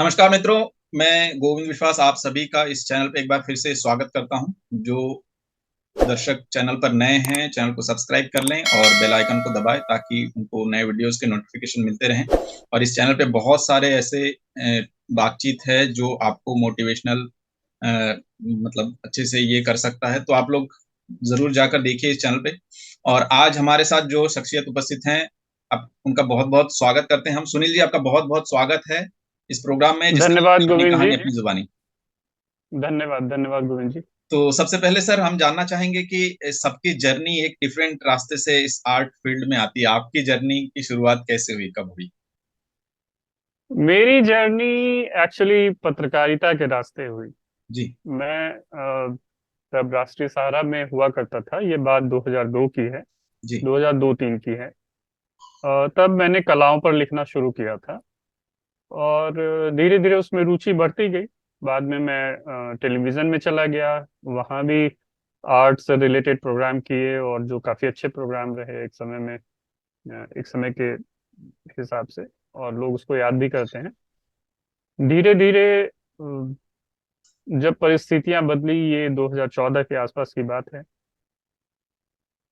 नमस्कार मित्रों। मैं गोविंद विश्वास आप सभी का इस चैनल पे एक बार फिर से स्वागत करता हूं। जो दर्शक चैनल पर नए हैं, चैनल को सब्सक्राइब कर लें और बेल आइकन को दबाएं ताकि उनको नए वीडियोस के नोटिफिकेशन मिलते रहें। और इस चैनल पे बहुत सारे ऐसे बातचीत है जो आपको मोटिवेशनल मतलब अच्छे से ये कर सकता है, तो आप लोग ज़रूर जाकर देखिए इस चैनल पे। और आज हमारे साथ जो शख्सियत उपस्थित हैं, आप उनका बहुत-बहुत स्वागत करते हैं हम। सुनील जी, आपका बहुत-बहुत स्वागत है इस प्रोग्राम में, जिसने धन्यवाद लिखी अपनी गोविंद जी। कहानी अपनी ज़ुबानी। धन्यवाद धन्यवाद गोविंद जी। तो सबसे पहले सर हम जानना चाहेंगे कि सबकी जर्नी एक डिफरेंट रास्ते से इस आर्ट फील्ड में आती है। आपकी जर्नी की शुरुआत कैसे हुई, कब हुई? मेरी जर्नी एक्चुअली पत्रकारिता के रास्ते हुई। जी, मैं तब राष्ट्रीय सहारा में हुआ करता था। ये बात 2002 की है, जी, 2002-3 की है। तब मैंने कलाओं पर लिखना शुरू किया था और धीरे धीरे उसमें रुचि बढ़ती गई। बाद में मैं टेलीविज़न में चला गया। वहाँ भी आर्ट से रिलेटेड प्रोग्राम किए और जो काफ़ी अच्छे प्रोग्राम रहे एक समय में, एक समय के हिसाब से, और लोग उसको याद भी करते हैं। धीरे धीरे जब परिस्थितियां बदली, ये 2014 के आसपास की बात है,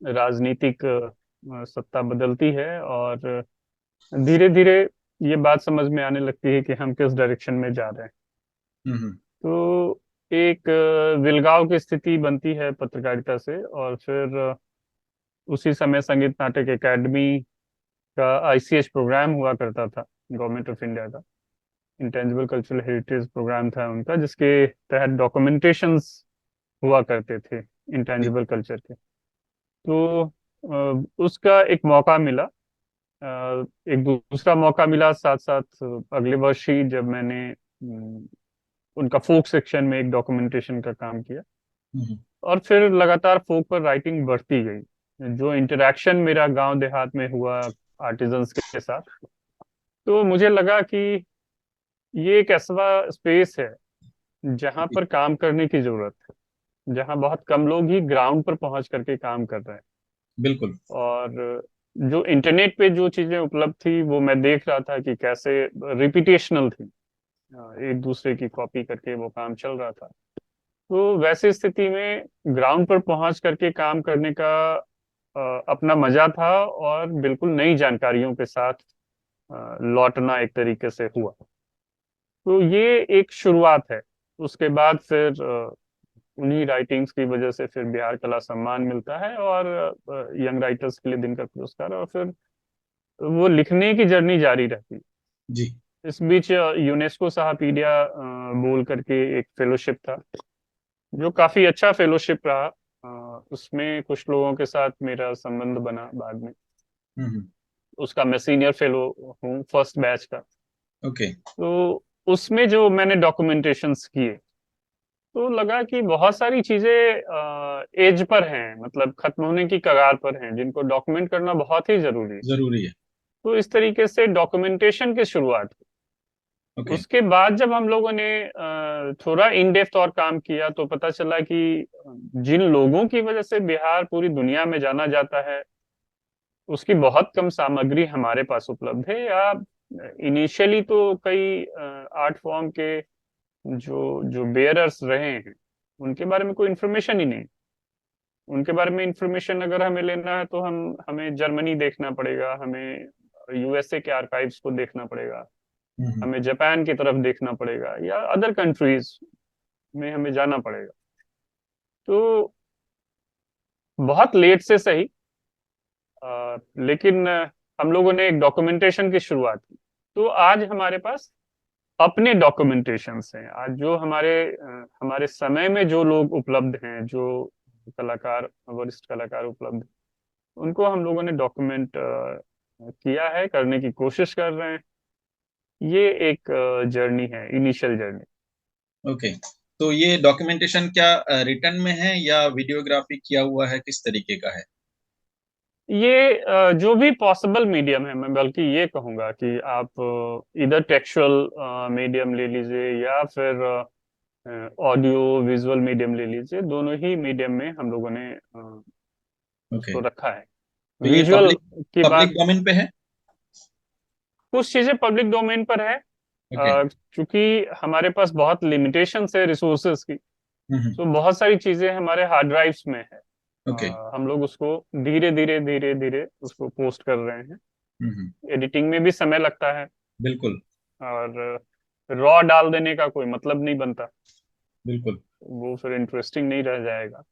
राजनीतिक सत्ता बदलती है और धीरे धीरे ये बात समझ में आने लगती है कि हम किस डायरेक्शन में जा रहे हैं। हुँ। तो एक विलगाव की स्थिति बनती है पत्रकारिता से। और फिर उसी समय संगीत नाटक एकेडमी का आईसीएच प्रोग्राम हुआ करता था, गवर्नमेंट ऑफ इंडिया का इंटेंजिबल कल्चरल हेरिटेज प्रोग्राम था उनका, जिसके तहत डॉक्यूमेंटेशंस हुआ करते थे जी, इंटेंजिबल कल्चर के। तो उसका एक मौका मिला। एक दूसरा मौका मिला साथ साथ अगले वर्ष ही, जब मैंने उनका फोक सेक्शन में एक डॉक्यूमेंटेशन का काम किया। हुँ। और फिर लगातार फोक पर राइटिंग बढ़ती गई। जो इंटरेक्शन मेरा गांव देहात में हुआ आर्टिजन्स के साथ, तो मुझे लगा कि ये एक ऐसा स्पेस है जहां जी, पर काम करने की जरूरत है, जहां बहुत कम लोग ही ग्राउंड पर पहुंच करके काम कर रहे हैं। बिल्कुल। और जो इंटरनेट पे जो चीजें उपलब्ध थी, वो मैं देख रहा था कि कैसे रिपीटेशनल थी। एक दूसरे की कॉपी करके वो काम चल रहा था। तो वैसी स्थिति में ग्राउंड पर पहुंच करके काम करने का अपना मजा था, और बिल्कुल नई जानकारियों के साथ लौटना एक तरीके से हुआ। तो ये एक शुरुआत है। उसके बाद फिर उन्हीं राइटिंग्स की वजह से फिर बिहार कला सम्मान मिलता है, और यंग राइटर्स के लिए दिनकर पुरस्कार, और फिर वो लिखने की जर्नी जारी रहती है। जी, इस बीच यूनेस्को साहपीडिया बोल करके एक फेलोशिप था, जो काफी अच्छा फेलोशिप रहा। उसमें कुछ लोगों के साथ मेरा संबंध बना बाद में। हुँ। उसका मैं सीनियर फेलो हूँ, फर्स्ट बैच का। ओके, तो उसमें जो मैंने डॉक्यूमेंटेशंस किए, तो लगा कि बहुत सारी चीजें एज पर हैं, मतलब खत्म होने की कगार पर हैं, जिनको डॉक्यूमेंट करना बहुत ही जरूरी है। ज़रूरी है। तो इस तरीके से डॉक्यूमेंटेशन की शुरुआत हुई। ओके, उसके बाद जब हम लोगों ने थोड़ा इन डेप्थ और काम किया, तो पता चला कि जिन लोगों की वजह से बिहार पूरी दुनिया में जाना जाता है, उसकी बहुत कम सामग्री हमारे पास उपलब्ध है। या इनिशियली तो कई आर्ट फॉर्म के जो जो बेयरर्स रहे हैं, उनके बारे में कोई इन्फॉर्मेशन ही नहीं। उनके बारे में इंफॉर्मेशन अगर हमें लेना है, तो हमें जर्मनी देखना पड़ेगा, हमें यूएसए के आर्काइव्स को देखना पड़ेगा, हुँ। हमें जापान की तरफ देखना पड़ेगा, या अदर कंट्रीज में हमें जाना पड़ेगा। तो बहुत लेट से सही, लेकिन हम लोगों ने एक डॉक्यूमेंटेशन की शुरुआत की। तो आज हमारे पास अपने डॉक्यूमेंटेशंस हैं। आज जो हमारे समय में जो लोग उपलब्ध हैं, जो कलाकार, वरिष्ठ कलाकार उपलब्ध हैं, उनको हम लोगों ने डॉक्यूमेंट किया है, करने की कोशिश कर रहे हैं। ये एक जर्नी है, इनिशियल जर्नी। ओके, तो ये डॉक्यूमेंटेशन क्या रिटन में है या वीडियोग्राफी किया हुआ है, किस तरीके का है? ये जो भी पॉसिबल मीडियम है, मैं बल्कि ये कहूंगा कि आप इधर टेक्सचुअल मीडियम ले लीजिए, या फिर ऑडियो विजुअल मीडियम ले लीजिए। दोनों ही मीडियम में हम लोगों ने ओके, उसको रखा है। तो ये विजुअल पब्लिक की पब्लिक बात, डोमेन पे है? कुछ चीजें पब्लिक डोमेन पर है, ओके। क्योंकि हमारे पास बहुत लिमिटेशन है रिसोर्सेज की, हम्म। तो बहुत सारी चीजें हमारे हार्ड ड्राइव्स में है। ओके। हम लोग उसको धीरे धीरे धीरे धीरे उसको पोस्ट कर रहे हैं। हम्म। एडिटिंग में भी समय लगता है, बिल्कुल। और रॉ डाल देने का कोई मतलब नहीं बनता, बिल्कुल। वो फिर इंटरेस्टिंग नहीं रह जाएगा।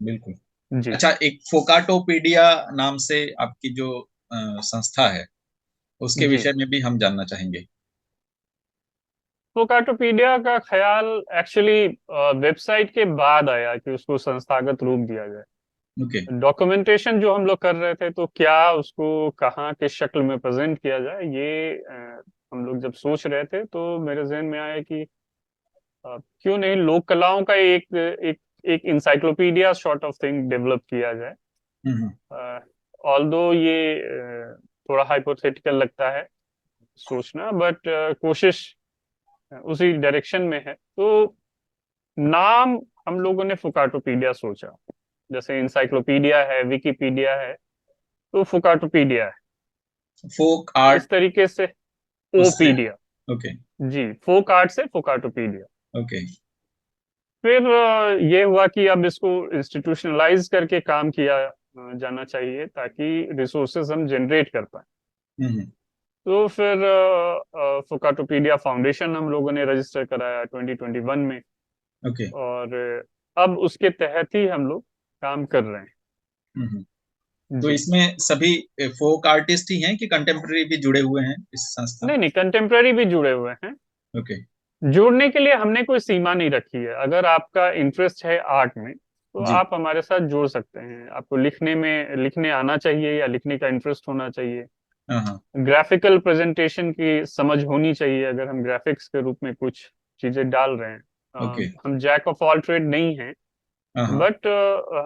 बिल्कुल। जी। अच्छा, एक फोकाटोपीडिया नाम से आपकी जो संस्था है, उसके जी, विषय में भी हम जानना चाहेंगे। फोकाटोपीडिया का ख्याल एक्चुअली वेबसाइट के बाद आया कि उसको संस्थागत रूप दिया जाए। ओके। डॉक्यूमेंटेशन जो हम लोग कर रहे थे, तो क्या उसको कहाँ किस शक्ल में प्रेजेंट किया जाए, ये हम लोग जब सोच रहे थे तो मेरे जहन में आया कि क्यों नहीं लोक कलाओं का एक एक एक encyclopedia sort of thing develop किया जाए। हम्म। ऑल्दो ये थोड़ा हाइपोथेटिकल लगता है सोचना, बट कोशिश उसी डायरेक्शन में है। तो नाम हम लोगों ने फुकाटोपीडिया सोचा, जैसे इंसाइक्लोपीडिया है, विकिपीडिया है, तो फुकाटोपीडिया है फोक आर्ट इस तरीके से। उससे। ओपीडिया। ओके। जी, फोक आर्ट से फुकाटोपीडिया। ओके। फिर ये हुआ कि अब इसको इंस्टीट्यूशनलाइज करके काम किया जाना चाहिए, ताकि रिसोर्सेज हम जनरेट कर पाए। हम्म। तो फिर फुकाटोपीडिया फाउंडेशन हम लोगों ने रजिस्टर कराया 2021 में, ओके। और अब उसके तहत ही हम लोग काम कर रहे हम्म। हैं। तो जी। इसमें सभी फोक आर्टिस्ट ही हैं कि कंटेम्प्रेरी भी जुड़े हुए हैं इस संस्था नहीं में? नहीं, कंटेम्प्ररी भी जुड़े हुए हैं। ओके। जुड़ने के लिए हमने कोई सीमा नहीं रखी है। अगर आपका इंटरेस्ट है आर्ट में, तो जी। आप हमारे साथ जुड़ सकते हैं। आपको लिखने आना चाहिए, या लिखने का इंटरेस्ट होना चाहिए। हाँ हाँ। ग्राफिकल प्रेजेंटेशन की समझ होनी चाहिए, अगर हम ग्राफिक्स के रूप में कुछ चीजें डाल रहे हैं। ओके। हम जैक ऑफ ऑल ट्रेड नहीं हैं, हाँ हाँ। बट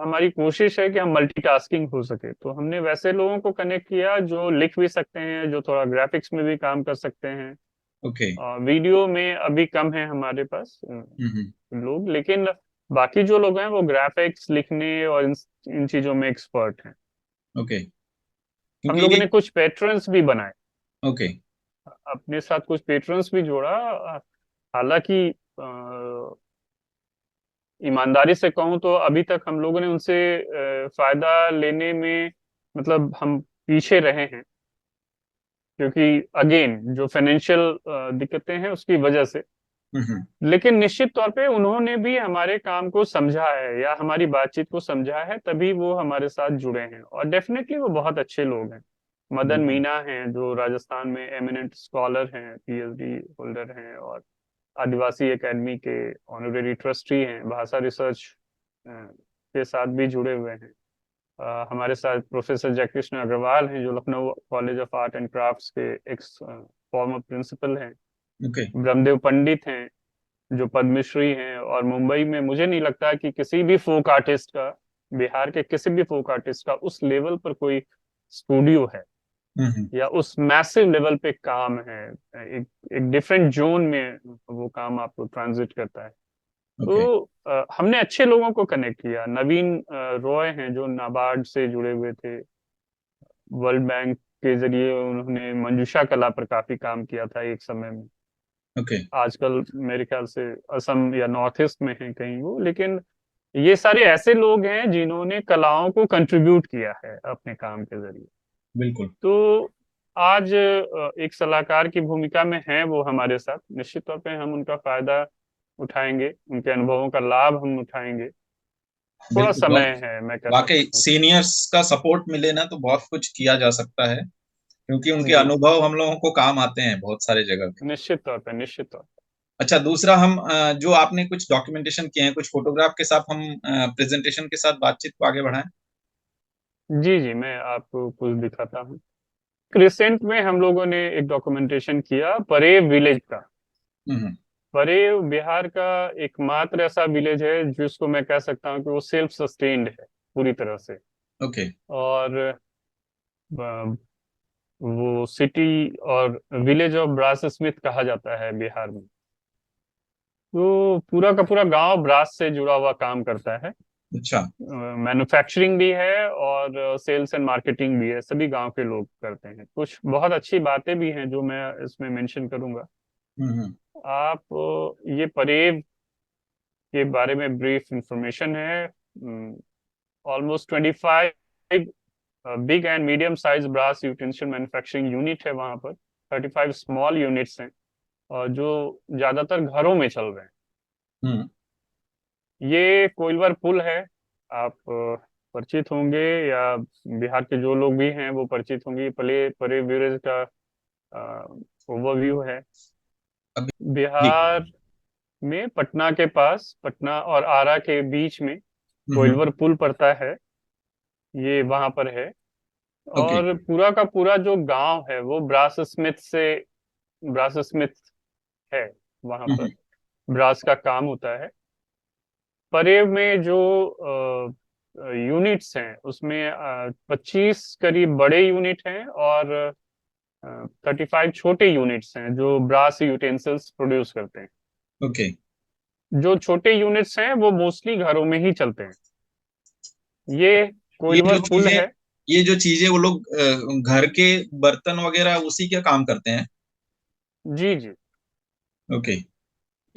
हमारी कोशिश है कि हम मल्टीटास्किंग हो सके। तो हमने वैसे लोगों को कनेक्ट किया जो लिख भी सकते हैं, जो थोड़ा ग्राफिक्स में भी काम कर सकते हैं। ओके। वीडियो में अभी कम है हमारे पास हम्म। लोग, लेकिन बाकी जो लोग हैं वो ग्राफिक्स लिखने और इन चीजों में एक्सपर्ट हैं। ओके। हम लोगों क्योंकि ने कुछ पेट्रन्स भी बनाए, ओके। अपने साथ कुछ पेट्रन्स भी जोड़ा। हालांकि ईमानदारी से कहूँ तो अभी तक हम लोगों ने उनसे फायदा लेने में, मतलब हम पीछे रहे हैं, क्योंकि अगेन जो फाइनेंशियल दिक्कतें हैं उसकी वजह से। हम्म। लेकिन निश्चित तौर पे उन्होंने भी हमारे काम को समझा है, या हमारी बातचीत को समझा है, तभी वो हमारे साथ जुड़े हैं। और डेफिनेटली वो बहुत अच्छे लोग हैं। मदन बिल्कुल। मीना हैं, जो राजस्थान में एमिनेंट स्कॉलर हैं, पीएचडी होल्डर हैं, और आदिवासी एकेडमी के ऑनरेरी ट्रस्टी हैं, भाषा रिसर्च के साथ भी जुड़े हुए हैं। हमारे साथ प्रोफेसर जयकृष्ण अग्रवाल हैं, जो Lucknow college of art and crafts के एक्स फॉर्मर प्रिंसिपल हैं। ओके। ब्रह्मदेव पंडित हैं, जो पद्मश्री हैं। और मुंबई में मुझे नहीं लगता कि किसी भी फोक आर्टिस्ट का, बिहार के किसी भी फोक आर्टिस्ट का उस लेवल पर कोई स्टूडियो है, हम्म। या उस मैसिव लेवल पे काम है। एक एक डिफरेंट जोन में वो काम आपको ट्रांजिट करता है। ओके। तो हमने अच्छे लोगों को कनेक्ट किया। नवीन रॉय हैं, जो नाबार्ड से जुड़े हुए थे। वर्ल्ड बैंक के जरिए उन्होंने मंजूषा कला पर काफी काम किया था एक समय में। ओके। आजकल मेरे ख्याल से असम या नॉर्थ ईस्ट में है कहीं वो। लेकिन ये सारे ऐसे लोग हैं जिन्होंने कलाओं को कंट्रीब्यूट किया है अपने काम के जरिए। बिल्कुल। तो आज एक सलाहकार की भूमिका में हैं वो हमारे साथ। निश्चित तौर पे हम उनका फायदा उठाएंगे, उनके अनुभवों का लाभ हम उठाएंगे। थोड़ा बिल्कुल। समय है, मैं कह वाकई सकता हूँ। सीनियर्स का सपोर्ट मिले ना तो बहुत कुछ किया जा सकता है, क्योंकि उनके जी, अनुभव हम लोगों को काम आते हैं बहुत सारे जगह पे। निश्चित तौर पे, निश्चित तौर अच्छा, दूसरा हम जो आपने कुछ डॉक्यूमेंटेशन किए हैं, कुछ फोटोग्राफ के साथ हम प्रेजेंटेशन के साथ बातचीत को आगे बढ़ाएं। पे। जी जी, मैं आपको कुछ दिखाता हूँ। रिसेंट में हम लोगों ने एक डॉक्यूमेंटेशन किया परेव विलेज का। हम्म। परेव बिहार का एकमात्र ऐसा विलेज है जिसको मैं कह सकता हूँ कि वो सेल्फ सस्टेन्ड है पूरी तरह से। ओके। और वो सिटी और विलेज ऑफ ब्रास स्मिथ कहा जाता है बिहार में। तो पूरा का पूरा गांव ब्रास से जुड़ा हुआ काम करता है। अच्छा। मैन्युफैक्चरिंग भी है, और सेल्स एंड मार्केटिंग भी है, सभी गांव के लोग करते हैं। कुछ बहुत अच्छी बातें भी हैं जो मैं इसमें मेंशन करूंगा। हम्म। आप ये परेव के बारे में ब्रीफ इंफॉर्मेशन है। Almost 25 big and medium size brass utensil manufacturing unit है वहां पर। 35 स्मॉल यूनिट्स हैं और जो ज्यादातर घरों में चल रहे हैं। हम्म। ये कोइलवर पुल है। आप परिचित होंगे, या बिहार के जो लोग भी हैं वो परिचित होंगे। पले परे ब्यूरेज का ओवरव्यू है। अभी जी। बिहार में पटना के पास, पटना और आरा के बीच में हम्म। कोइलवर पुल पड़ता है। ये वहां पर है। ओके। और पूरा का पूरा जो गांव है वो ब्रास स्मिथ से, ब्रास स्मिथ है वहां पर। हम्म। ब्रास का काम होता है। परेव में जो यूनिट्स हैं उसमें 25 करीब बड़े यूनिट हैं और 35 छोटे यूनिट्स हैं जो ब्रास यूटेंसिल्स प्रोड्यूस करते हैं। ओके। जो छोटे यूनिट्स हैं वो मोस्टली घरों में ही चलते हैं। ये ये जो कोइलवर पुल चीजें है। ये जो चीजें वो लोग घर के बर्तन वगैरह उसी का काम करते हैं। जी जी। ओके।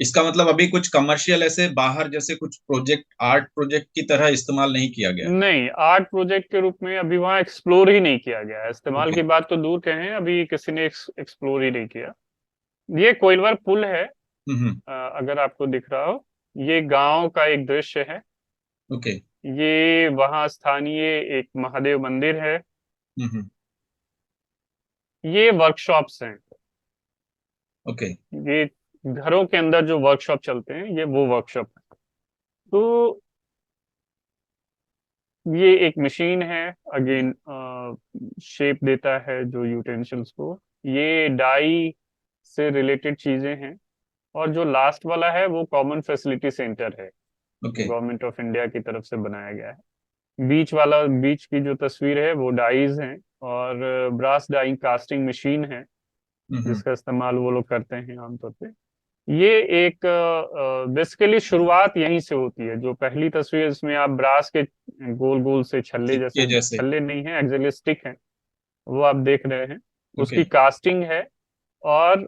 इसका मतलब अभी कुछ कमर्शियल ऐसे बाहर जैसे कुछ प्रोजेक्ट, आर्ट प्रोजेक्ट की तरह इस्तेमाल नहीं किया गया है। नहीं, आर्ट प्रोजेक्ट के रूप में अभी वहाँ एक्सप्लोर ही नहीं किया गया है। इस्तेमाल ओके। की बात तो दूर कहें, अभी किसी ने एक्सप्लोर ही नहीं किया। ये कोइलवर पुल है। हम्म। अगर आपको दिख रहा हो, ये गांव का एक दृश्य है। ओके। ये वहाँ स्थानीय एक महादेव मंदिर है। हम्म। ये वर्कशॉप्स हैं। ओके। ये घरों के अंदर जो वर्कशॉप चलते हैं, ये वो वर्कशॉप है। तो ये एक मशीन है। अगेन शेप देता है जो यूटेंसिल्स को। ये डाई से रिलेटेड चीजें हैं। और जो लास्ट वाला है वो कॉमन फैसिलिटी सेंटर है, ओके। गवर्नमेंट ऑफ इंडिया की तरफ से बनाया गया है। बीच की जो तस्वीर है वो डाइज हैं। और ब्रास डाइंग कास्टिंग मशीन है हम्म। जिसका इस्तेमाल वो लोग करते हैं आमतौर पे। ये एक बेसिकली शुरुआत यहीं से होती है। जो पहली तस्वीर, इसमें आप ब्रास के गोल गोल से छल्ले सिक्के जैसे, जैसे। छल्ले नहीं है एक्चुअली स्टिक है, वो आप देख रहे हैं। ओके। उसकी कास्टिंग है। और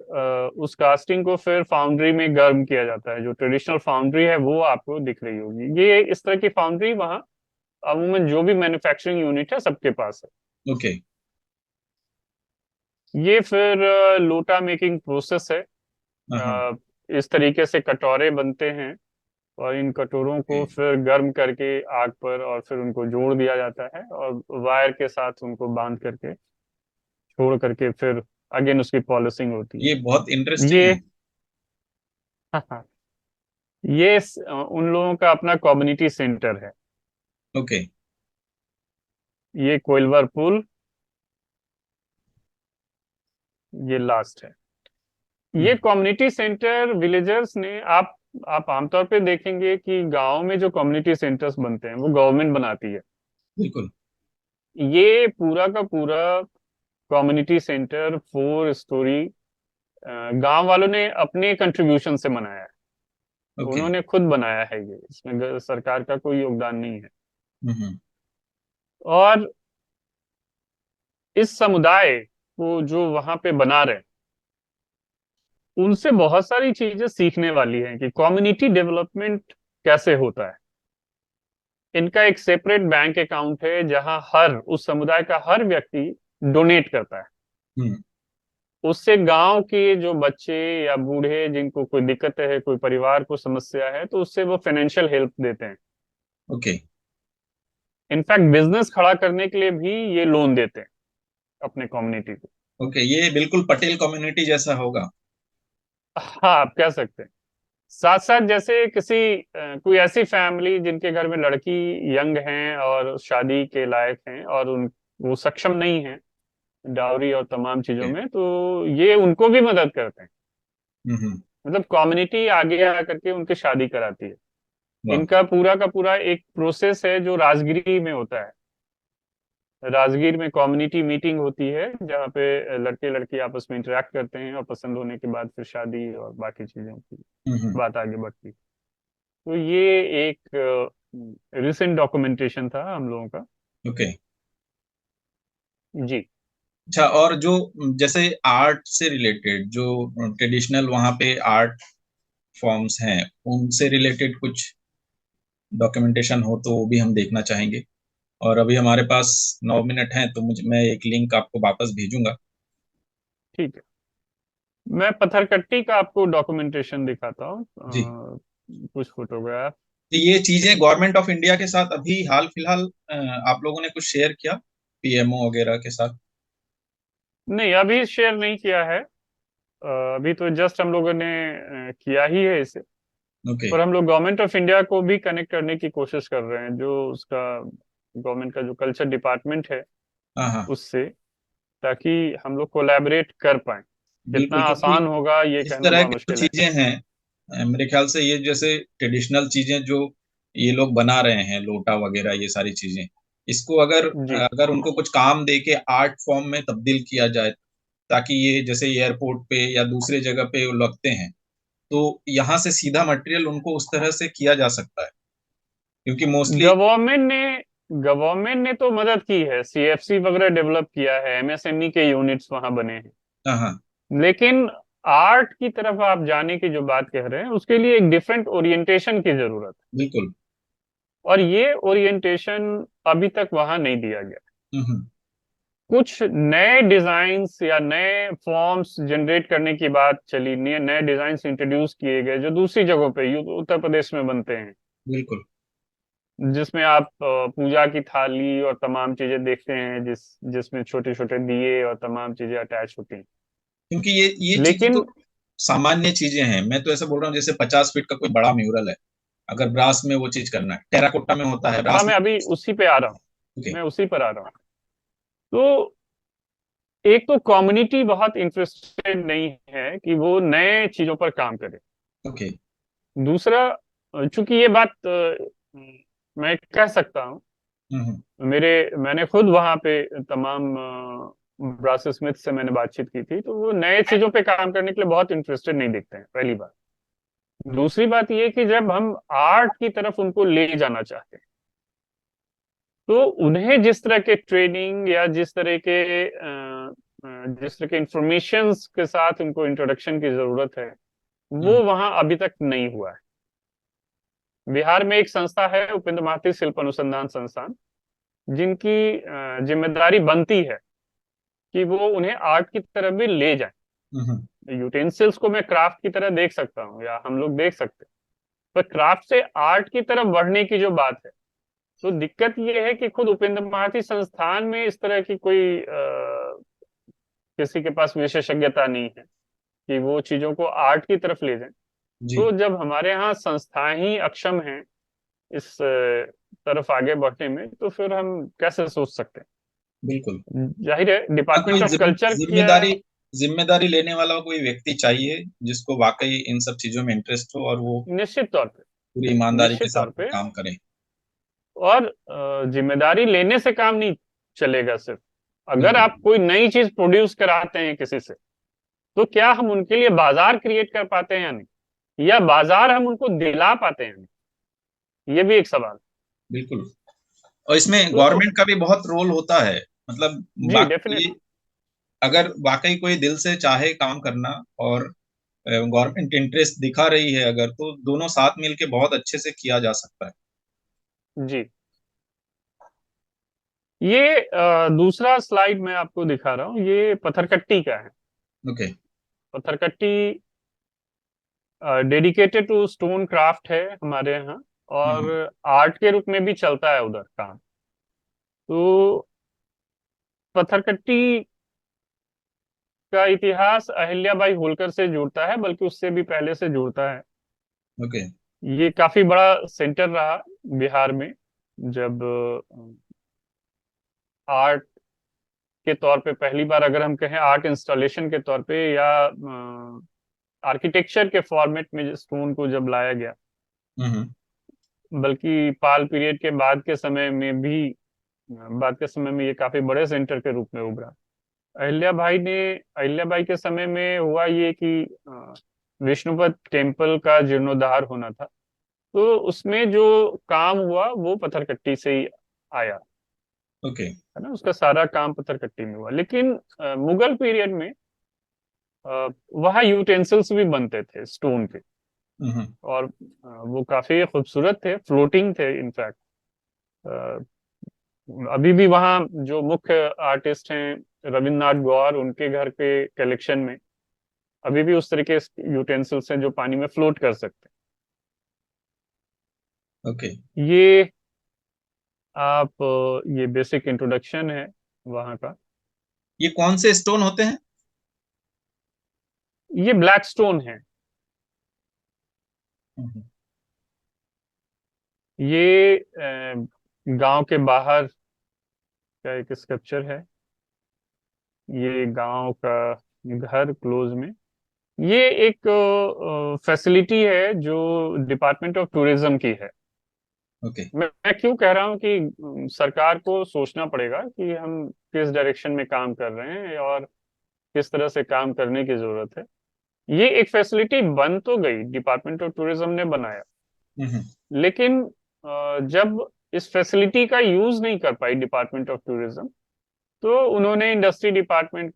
उस कास्टिंग को फिर फाउंड्री में गर्म किया जाता है। जो ट्रेडिशनल फाउंड्री है वो आपको दिख रही होगी। ये इस तरह की फाउंड्री वहाँ अमूमन जो भी मैन्युफैक्चरिंग यूनिट है सबके पास है। ओके। ये फिर लोटा मेकिंग प्रोसेस है। हाँ। इस तरीके से कटोरे बनते हैं और इन कटोरों ओके। को फिर गर्म करके आग पर, और फिर उनको जोड़ दिया जाता है और वायर के साथ उनको बांध करके छोड़ करके फिर अगेन उसकी पॉलिशिंग होती है। ये बहुत इंटरेस्टिंग ये है। ये उन लोगों का अपना कम्युनिटी सेंटर है। ओके। ये कोइलवर पुल, ये लास्ट है। ये हम्म। कम्युनिटी सेंटर विलेजर्स ने, आप आमतौर पे देखेंगे कि गांव में जो कम्युनिटी सेंटर्स बनते हैं वो गवर्नमेंट बनाती है। बिल्कुल। ये पूरा का पूरा कम्युनिटी सेंटर 4 स्टोरी गांव वालों ने अपने कंट्रीब्यूशन से बनाया है। ओके। उन्होंने खुद बनाया है ये, इसमें सरकार का कोई योगदान नहीं है। हम्म। और इस समुदाय को जो वहां पे बना रहे, उनसे बहुत सारी चीजें सीखने वाली हैं कि कम्युनिटी डेवलपमेंट कैसे होता है। इनका एक सेपरेट बैंक अकाउंट है जहां हर उस समुदाय का हर व्यक्ति डोनेट करता है। हम्म। उससे गांव के जो बच्चे या बूढ़े जिनको कोई दिक्कत है, कोई परिवार को समस्या है, तो उससे वो फाइनेंशियल हेल्प देते हैं। ओके। इनफैक्ट बिजनेस खड़ा करने के लिए भी ये लोन देते हैं अपने कम्युनिटी को। ओके, ये बिल्कुल पटेल कम्युनिटी जैसा होगा। हाँ, आप कह सकते हैं। साथ साथ जैसे किसी कोई ऐसी फैमिली जिनके घर में लड़की यंग हैं और शादी के लायक हैं और उन वो सक्षम नहीं है डाउरी और तमाम चीजों ओके। में, तो ये उनको भी मदद करते हैं। हम्म। मतलब कम्युनिटी आगे आकर के उनकी शादी कराती है। वाह। इनका पूरा का पूरा एक प्रोसेस है जो राजगिरी में होता है। राजगीर में कम्युनिटी मीटिंग होती है जहाँ पे लड़के लड़की आपस में इंटरेक्ट करते हैं और पसंद होने के बाद फिर शादी और बाकी चीजों की हम्म। बात आगे बढ़ती है। तो ये एक रिसेंट डॉक्यूमेंटेशन था हम लोगों का। ओके। जी। अच्छा, और जो जैसे आर्ट से रिलेटेड जो ट्रेडिशनल वहाँ पे आर्ट फॉर्म्स हैं, उनसे रिलेटेड कुछ डॉक्यूमेंटेशन हो तो वो भी हम देखना चाहेंगे। और अभी हमारे पास 9 मिनट हैं, तो मुझे मैं एक लिंक आपको वापस भेजूंगा। ठीक है, मैं पत्थरकट्टी का आपको डॉक्यूमेंटेशन दिखाता हूँ, जी। कुछ फोटोग्राफ। तो ये चीजें गवर्नमेंट ऑफ इंडिया के साथ अभी हाल फिलहाल आप लोगों ने कुछ शेयर किया पीएमओ वगैरह के साथ? नहीं, अभी शेयर नहीं किया है। अभी तो जस्ट हम लोगों ने किया ही है इसे। ओके। पर हम लोग गवर्नमेंट ऑफ इंडिया को भी कनेक्ट करने की कोशिश कर रहे हैं, जो उसका गवर्नमेंट का जो कल्चर डिपार्टमेंट है हाँ हाँ, उससे, ताकि हम लोग कोलैबोरेट कर पाए। कितना बिल्कुल, क्योंकि आसान होगा ये इस कहना तरह बड़ा की जो मुश्किल है। चीजें हैं, मेरे ख्याल से ये जैसे ट्रेडिशनल चीजें जो ये लोग बना रहे हैं, लोटा वगैरह, ये सारी चीजें, इसको अगर जी, अगर उनको कुछ काम दे के आर्ट फॉर्म में तब्दील किया जाए, ताकि ये जैसे एयरपोर्ट पे या दूसरे जगह पे वो लगते हैं, तो यहाँ से सीधा मटेरियल उनको उस तरह से किया जा सकता है, क्योंकि मोस्टली। गवर्नमेंट ने तो मदद की है, सीएफसी वगैरह डेवलप किया है, एमएसएमई के यूनिट्स वहां बने हैं। हाँ हाँ, लेकिन आर्ट की तरफ आप जाने की जो बात कह रहे हैं, उसके लिए एक डिफरेंट ओरिएंटेशन की जरूरत है। बिल्कुल। और ये ओरिएंटेशन अभी तक वहां नहीं दिया गया। हम्म। कुछ नए डिजाइन्स या नए फॉर्म्स जनरेट करने की बात चली, नए नए डिजाइन्स इंट्रोड्यूस किए गए जो दूसरी जगहों पे उत्तर प्रदेश में बनते हैं, बिल्कुल, जिसमें आप पूजा की थाली और तमाम चीजें देखते हैं, जिसमें छोटे छोटे दिए और तमाम चीजें अटैच होती हैं। क्योंकि ये चीजें लेकिन तो सामान्य चीजें हैं। मैं तो ऐसा बोल रहा हूँ, जैसे 50 फीट का कोई बड़ा म्यूरल है, अगर ब्रास में वो चीज करना है, टेराकोटा में होता है, हाँ, ब्रास मैं में। अभी उसी पे आ रहा हूँ। ओके। मैं उसी पर आ रहा हूँ। तो एक तो कम्युनिटी बहुत इंटरेस्टेड नहीं है कि वो नए चीजों पर काम करे। ओके। दूसरा, चूंकि ये बात मैं कह सकता हूँ, हम्म। मैंने खुद वहां पे तमाम ब्रास स्मिथ से मैंने बातचीत की थी, तो वो नए चीजों पे काम करने के लिए बहुत इंटरेस्टेड नहीं दिखते हैं, पहली बात। दूसरी बात ये कि जब हम आर्ट की तरफ उनको ले जाना चाहते हैं, तो उन्हें जिस तरह के ट्रेनिंग या जिस तरह के इंफॉर्मेशन के साथ उनको इंट्रोडक्शन की जरूरत है, हम्म। वो वहां अभी तक नहीं हुआ है। बिहार में एक संस्था है, उपेंद्र महाती शिल्प अनुसंधान संस्थान, जिनकी जिम्मेदारी बनती है कि वो उन्हें आर्ट की तरफ भी ले जाए। हम्म। यूटेंसिल्स को मैं क्राफ्ट की तरह देख सकता हूँ, या हम लोग देख सकते हैं, पर क्राफ्ट से आर्ट की तरफ बढ़ने की जो बात है, तो दिक्कत ये है कि खुद उपेंद्र भारती संस्थान में इस तरह की कोई किसी के पास विशेषज्ञता नहीं है कि वो चीजों को आर्ट की तरफ ले जाए। जी। तो जब हमारे यहाँ संस्थाएं ही अक्षम हैं इस तरफ आगे बढ़ने में, तो फिर हम कैसे सोच सकते बिल्कुल। हैं? जाहिर है हाँ, कोई डिपार्टमेंट ऑफ कल्चर किया। जिम्मेदारी जिम्मेदारी लेने वाला कोई व्यक्ति चाहिए, जिसको वाकई इन सब चीजों में इंटरेस्ट हो, और वो निश्चित तौर पे, पूरी ईमानदारी के निश्चित साथ तौर पे। काम करे। और जिम्मेदारी लेने से काम नहीं चलेगा सिर्फ। अगर बिल्कुल। आप कोई नई चीज प्रोड्यूस कराते हैं किसी से, तो क्या हम उनके लिए बाजार क्रिएट कर पाते हैं या नहीं, या बाजार हम उनको दिला पाते हैं या नहीं, ये भी एक सवाल। बिल्कुल। और इसमें तो गवर्नमेंट का भी बहुत रोल होता है, मतलब जी, बाकी, डेफिनेटली। अगर वाकई कोई दिल से चाहे काम करना, और गवर्नमेंट इंटरेस्ट दिखा रही है अगर, तो दोनों साथ मिलके बहुत अच्छे से किया जा सकता है। जी, ये दूसरा स्लाइड मैं आपको दिखा रहा हूँ, ये पत्थरकट्टी का है। Okay. Patharkatti dedicated to stone craft है हमारे यहाँ, और हम्म। आर्ट के रूप में भी चलता है उधर काम। तो पत्थरकट्टी का इतिहास अहिल्याबाई होलकर से जुड़ता है, बल्कि उससे भी पहले से जुड़ता है। ओके। ये काफी बड़ा सेंटर रहा बिहार में, जब आर्ट के तौर पे पहली बार, अगर हम कहें आर्ट इंस्टॉलेशन के तौर पे, या आर्किटेक्चर के फॉर्मेट में स्टोन को जब लाया गया। हम्म। बल्कि पाल पीरियड के बाद के समय में भी, बाद के समय में ये काफी बड़े सेंटर के रूप में उभरा। अहिल्याबाई के समय में हुआ ये कि विष्णुपद टेम्पल का जीर्णोद्धार होना था, तो उसमें जो काम हुआ वो पत्थरकट्टी से ही आया। ओके। है ना, उसका सारा काम पत्थरकट्टी में हुआ। लेकिन मुगल पीरियड में वहाँ यूटेंसिल्स भी बनते थे स्टोन के, हम्म। और वो काफी खूबसूरत थे, फ्लोटिंग थे इनफैक्ट। अभी भी वहाँ जो मुख्य आर्टिस्ट हैं रविन्द्रनाथ गौर, उनके घर के कलेक्शन में अभी भी उस तरह के यूटेंसिल्स हैं जो पानी में फ्लोट कर सकते ओके। हैं। ये आप ये बेसिक इंट्रोडक्शन है वहाँ का। ये कौन से स्टोन होते हैं? ये ब्लैक स्टोन है। हम्म। ये गांव के बाहर का एक स्कल्पचर है। ये गांव का घर क्लोज में। ये एक फैसिलिटी है जो डिपार्टमेंट ऑफ टूरिज्म की है। ओके। मैं क्यों कह रहा हूँ कि सरकार को सोचना पड़ेगा कि हम किस डायरेक्शन में काम कर रहे हैं और किस तरह से काम करने की जरूरत है। ये एक फैसिलिटी बन तो गई, डिपार्टमेंट ऑफ टूरिज्म ने बनाया, हम्म। लेकिन जब इस फैसिलिटी का यूज नहीं कर पाई डिपार्टमेंट ऑफ टूरिज्म, तो उन्होंने इंडस्ट्री डिपार्टमेंट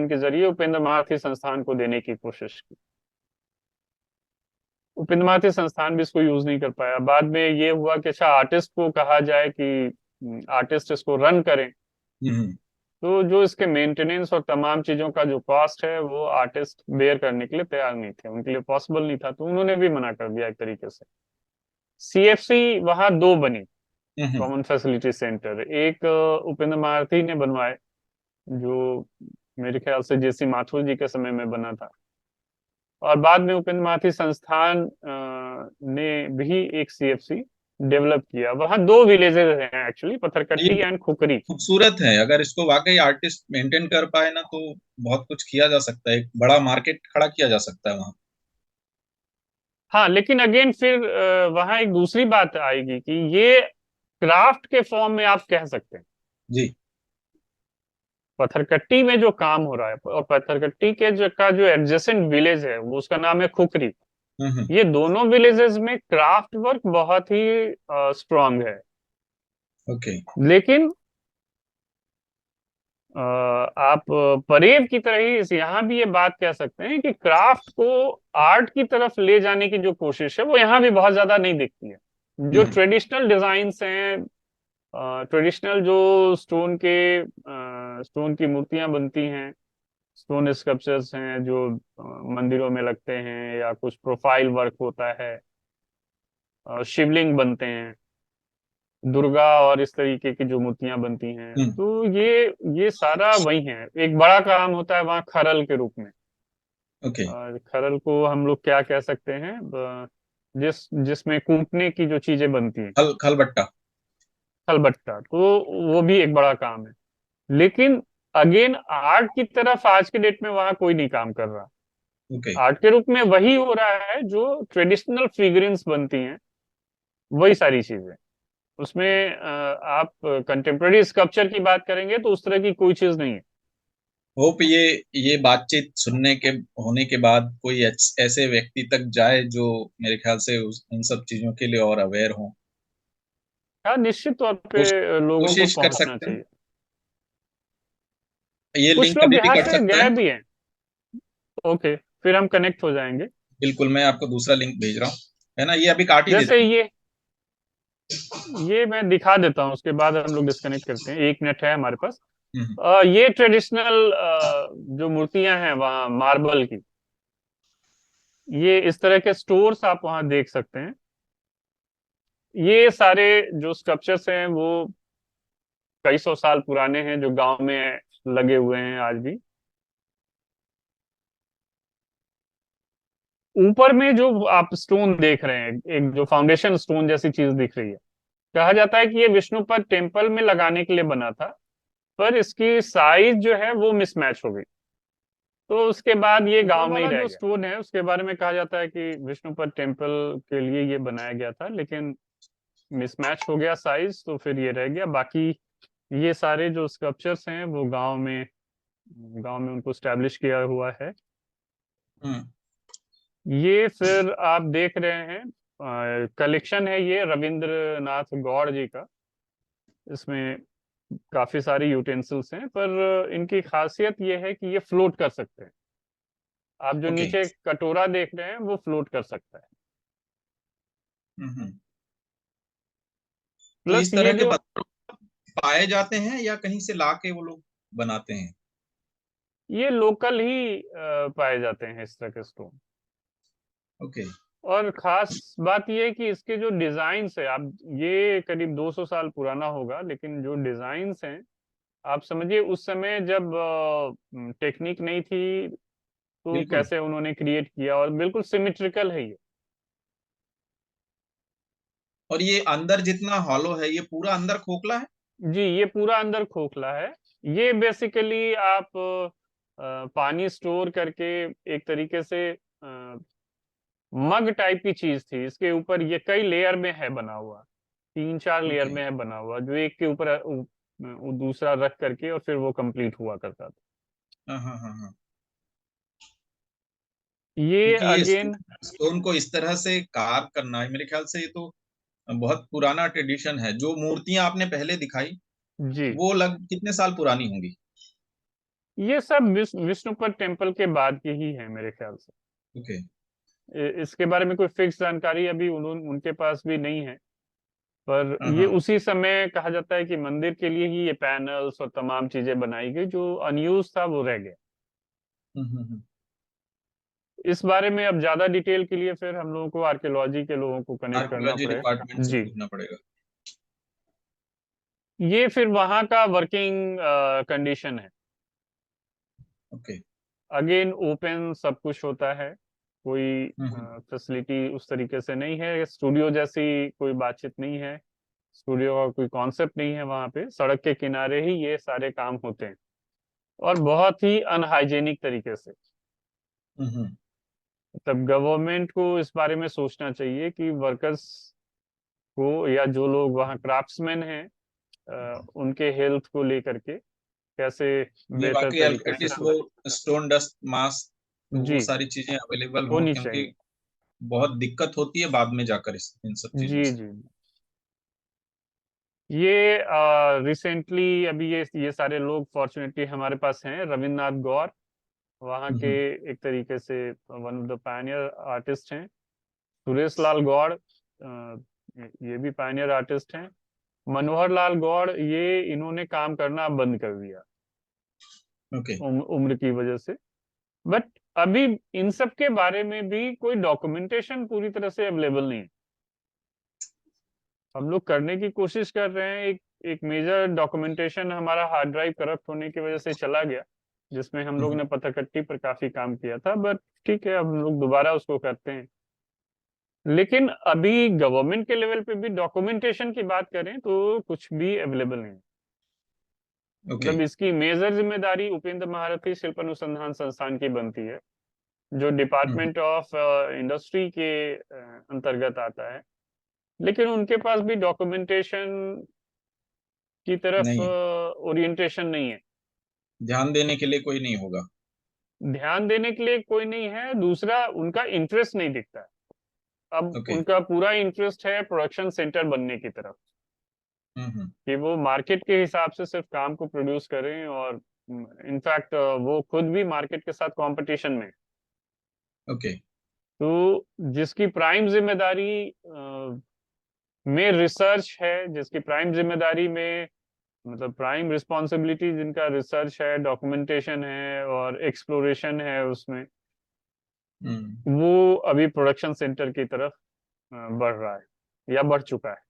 के जरिए उपेंद्र महारथी संस्थान को देने की कोशिश की। उपेंद्र महारथी संस्थान भी इसको यूज नहीं कर पाया। बाद में ये हुआ कि अच्छा आर्टिस्ट को कहा जाए कि आर्टिस्ट इसको रन करें, हम्म। तो जो इसके मेंटेनेंस और तमाम चीजों का जो कॉस्ट है वो आर्टिस्ट बेयर करने के लिए तैयार नहीं थे, उनके लिए पॉसिबल नहीं था, तो उन्होंने भी मना कर दिया एक तरीके से। सीएफसी वहां दो बनी, हम्म। Common facility centre. एक उपेंद्र महारथी ने बनवाए, जो मेरे ख्याल से जेसी माथुर जी के समय में बना था। और बाद में उपेंद्र महारथी संस्थान ने भी एक सीएफसी डेवलप किया। वहाँ दो विलेजेस हैं एक्चुअली, ये पत्थरकट्टी एंड खुकरी। खूबसूरत है, अगर इसको वाकई आर्टिस्ट मेंटेन कर पाए ना तो बहुत कुछ किया जा सकता है, एक बड़ा मार्केट खड़ा किया जा सकता है वहाँ। हाँ, लेकिन अगेन फिर वहाँ एक दूसरी बात आएगी कि ये क्राफ्ट के फॉर्म में आप कह सकते हैं। जी। पत्थरकट्टी में जो काम हो रहा है, और पत्थरकट्टी के जो का जो एडजेसेंट विलेज है वो उसका नाम है खुकरी। हम्म। ये दोनों विलेजेस में क्राफ्ट वर्क बहुत ही स्ट्रांग है। ओके। लेकिन आप परेव की तरह ही यहाँ भी ये बात कह सकते हैं कि क्राफ्ट को आर्ट की तरफ ले जाने की जो कोशिश है वो यहाँ भी बहुत ज्यादा नहीं दिखती है। जो हम्म। ट्रेडिशनल डिजाइन्स हैं, ट्रेडिशनल जो स्टोन की मूर्तियां बनती हैं, स्टोन स्कल्पचर्स हैं जो मंदिरों में लगते हैं, या कुछ प्रोफाइल वर्क होता है, शिवलिंग बनते हैं, दुर्गा और इस तरीके की जो मूर्तियां बनती हैं, हम्म। तो ये सारा वही है। एक बड़ा काम होता है वहाँ खरल के रूप में। ओके। खरल को हम लोग क्या कह सकते हैं, जिसमें कूटने की जो चीजें बनती हैं, खल खलबट्टा। खलबट्टा, तो वो भी एक बड़ा काम है। लेकिन अगेन आर्ट की तरफ आज के डेट में वहाँ कोई नहीं काम कर रहा। ओके। आर्ट के रूप में वही हो रहा है जो ट्रेडिशनल फिगरिंग्स बनती हैं, वही सारी चीजें। उसमें आप कंटेम्प्रेरी स्कल्पचर की बात करेंगे तो उस तरह की कोई चीज नहीं है। होप ये बातचीत सुनने के होने के बाद कोई ऐसे व्यक्ति तक जाए जो मेरे ख्याल से उन सब चीजों के लिए और अवेयर हो। हाँ, निश्चित तौर पे लोगों को कोशिश कर पहुंचना सकते हैं। चाहिए। ये कुछ लिंक लोग कभी भी यहाँ कर से सकता गए है। भी हैं। ओके, फिर हम कनेक्ट हो जाएंगे। बिल्कुल, मैं आपको दूसरा लिंक भेज रहा हूँ, है ना? ये अभी काट ही दे जैसे देना। ये मैं दिखा देता हूँ, उसके बाद हम लोग डिस्कनेक्ट करते हैं, 1 मिनट है हमारे पास। हम्म। ये ट्रेडिशनल जो मूर्तियां हैं वहाँ मार्बल की, ये इस तरह के स्टोर्स आप वहाँ देख सकते हैं। ये सारे जो स्ट्रक्चर्स हैं वो कई सौ साल पुराने हैं, जो गांव में लगे हुए हैं आज भी। ऊपर में जो आप स्टोन देख रहे हैं, एक जो फाउंडेशन स्टोन जैसी चीज दिख रही है, कहा जाता है कि ये विष्णुपद टेम्पल में लगाने के लिए बना था, पर इसकी साइज जो है वो मिसमैच हो गई, तो उसके बाद ये गांव में ही रह गया। स्टोन है उसके बारे में कहा जाता है कि विष्णुपद टेम्पल के लिए ये बनाया गया था, लेकिन मिसमैच हो गया साइज, तो फिर ये रह गया। बाकी ये सारे जो स्कल्पचर्स हैं वो गांव में उनको स्टैब्लिश किया हुआ है। हम्म। ये फिर आप देख रहे हैं कलेक्शन है ये रविंद्रनाथ गौड़ जी का। इसमें काफी सारे यूटेंसिल्स हैं, पर इनकी खासियत ये है कि ये फ्लोट कर सकते हैं। आप जो ओके। नीचे कटोरा देख रहे हैं वो फ्लोट कर सकता है। हम्म। तो प्लस इस ये तरह के जो पत्थर पाए जाते हैं या कहीं से लाके वो लोग बनाते हैं? ये लोकल ही पाए जाते हैं इस तरह के स्टोन। ओके। और खास बात ये है कि इसके जो डिजाइन्स है, आप ये करीब 200 साल पुराना होगा, लेकिन जो डिजाइन्स हैं, आप समझिए उस समय जब टेक्निक नहीं थी तो बिल्कुल। कैसे उन्होंने क्रिएट किया, और बिल्कुल सिमेट्रिकल है ये। और ये अंदर जितना हॉलो है, ये पूरा अंदर खोखला है? जी, ये पूरा अंदर खोखला है। ये बेसिकली आप पानी स्टोर करके एक तरीके से मग टाइप की चीज थी। इसके ऊपर ये कई लेयर में है बना हुआ, 3-4 लेयर ओके। में है बना हुआ, जो एक के ऊपर दूसरा रख करके और फिर वो कंप्लीट हुआ करता था। हाँ हाँ हाँ हाँ। ये क्योंकि ये अगेन स्टोन को इस तरह से कार्व करना है, मेरे ख्याल से ये तो बहुत पुराना ट्रेडिशन है। जो मूर्तियां आपने पहले दिखाई, जी, वो लग कितने साल पुरानी होंगी? ये सब विष्णुपद टेम्पल के बाद की ही है मेरे ख्याल से। ओके। इसके बारे में कोई फिक्स जानकारी अभी उनके पास भी नहीं है। पर हाँ ये हाँ। उसी समय कहा जाता है कि मंदिर के लिए ही ये पैनल्स और तमाम चीजें बनाई गई, जो अनयूज था वो रह गया। हम्म। इस बारे में अब ज्यादा डिटेल के लिए फिर हम लोगों को आर्कियोलॉजी के लोगों को कनेक्ट करना आर्कियोलॉजी डिपार्टमेंट पड़ेगा से जी। पूछना पड़ेगा। ये फिर वहाँ का वर्किंग कंडीशन है। ओके। अगेन ओपन सब कुछ होता है, कोई हम्म। फैसिलिटी उस तरीके से नहीं है, स्टूडियो जैसी कोई बातचीत नहीं है, स्टूडियो का कोई कॉन्सेप्ट नहीं है। वहाँ पे सड़क के किनारे ही ये सारे काम होते हैं, और बहुत ही अनहाइजेनिक तरीके से। हम्म। तब गवर्नमेंट को इस बारे में सोचना चाहिए कि वर्कर्स को, या जो लोग वहाँ क्राफ्ट्समैन हैं, उनके हेल्थ को लेकर के कैसे ये बेहतर वाकई तरीके से एटलीस्ट वो स्टोन डस्ट मास्क, तो वो जी सारी चीजें अवेलेबल हों, होनी क्योंकि चाहिए। बहुत दिक्कत होती है बाद में जाकर इन सब चीजों जी से। जी। ये रिसेंटली अभी ये सारे लोग फॉर्चुनेटली हमारे पास हैं। रविन्द्रनाथ गौर वहाँ के हम्म। एक तरीके से one of the Pioneer artist हैं। सुरेश लाल गौड़ ये भी पायनियर आर्टिस्ट हैं। मनोहर लाल गौड़, ये इन्होंने काम करना बंद कर दिया ओके। उम्र की वजह से। बट अभी इन सब के बारे में भी कोई डॉक्यूमेंटेशन पूरी तरह से अवेलेबल नहीं है। हम लोग करने की कोशिश कर रहे हैं। एक एक मेजर डॉक्यूमेंटेशन हमारा हार्ड ड्राइव करप्ट होने की वजह से चला गया, जिसमें हम लोग हम्म। ने पथकट्टी पर काफी काम किया था। बट ठीक है, अब हम लोग दोबारा उसको करते हैं। लेकिन अभी गवर्नमेंट के लेवल पे भी डॉक्यूमेंटेशन की बात करें तो कुछ भी अवेलेबल नहीं। ओके। मतलब इसकी मेजर जिम्मेदारी उपेंद्र महारथी शिल्प अनुसंधान संस्थान की बनती है, जो हम्म। डिपार्टमेंट ऑफ इंडस्ट्री के अंतर्गत आता है। लेकिन उनके पास भी डॉक्यूमेंटेशन की तरफ नहीं, ओरिएंटेशन नहीं है। ध्यान देने के लिए कोई नहीं होगा। ध्यान देने के लिए कोई नहीं है, दूसरा उनका इंटरेस्ट नहीं दिखता है। अब ओके। उनका पूरा इंटरेस्ट है प्रोडक्शन सेंटर बनने की तरफ, हम्म। कि वो मार्केट के हिसाब से सिर्फ काम को प्रोड्यूस करें, और इनफैक्ट वो खुद भी मार्केट के साथ कंपटीशन में। ओके। तो जिसकी प्राइम जिम्मेदारी में रिसर्च है, जिसकी प्राइम जिम्मेदारी में, मतलब प्राइम रिस्पॉन्सिबिलिटी जिनका रिसर्च है, डॉक्यूमेंटेशन है और एक्सप्लोरेशन है उसमें, हम्म। वो अभी प्रोडक्शन सेंटर की तरफ बढ़ रहा है या बढ़ चुका है।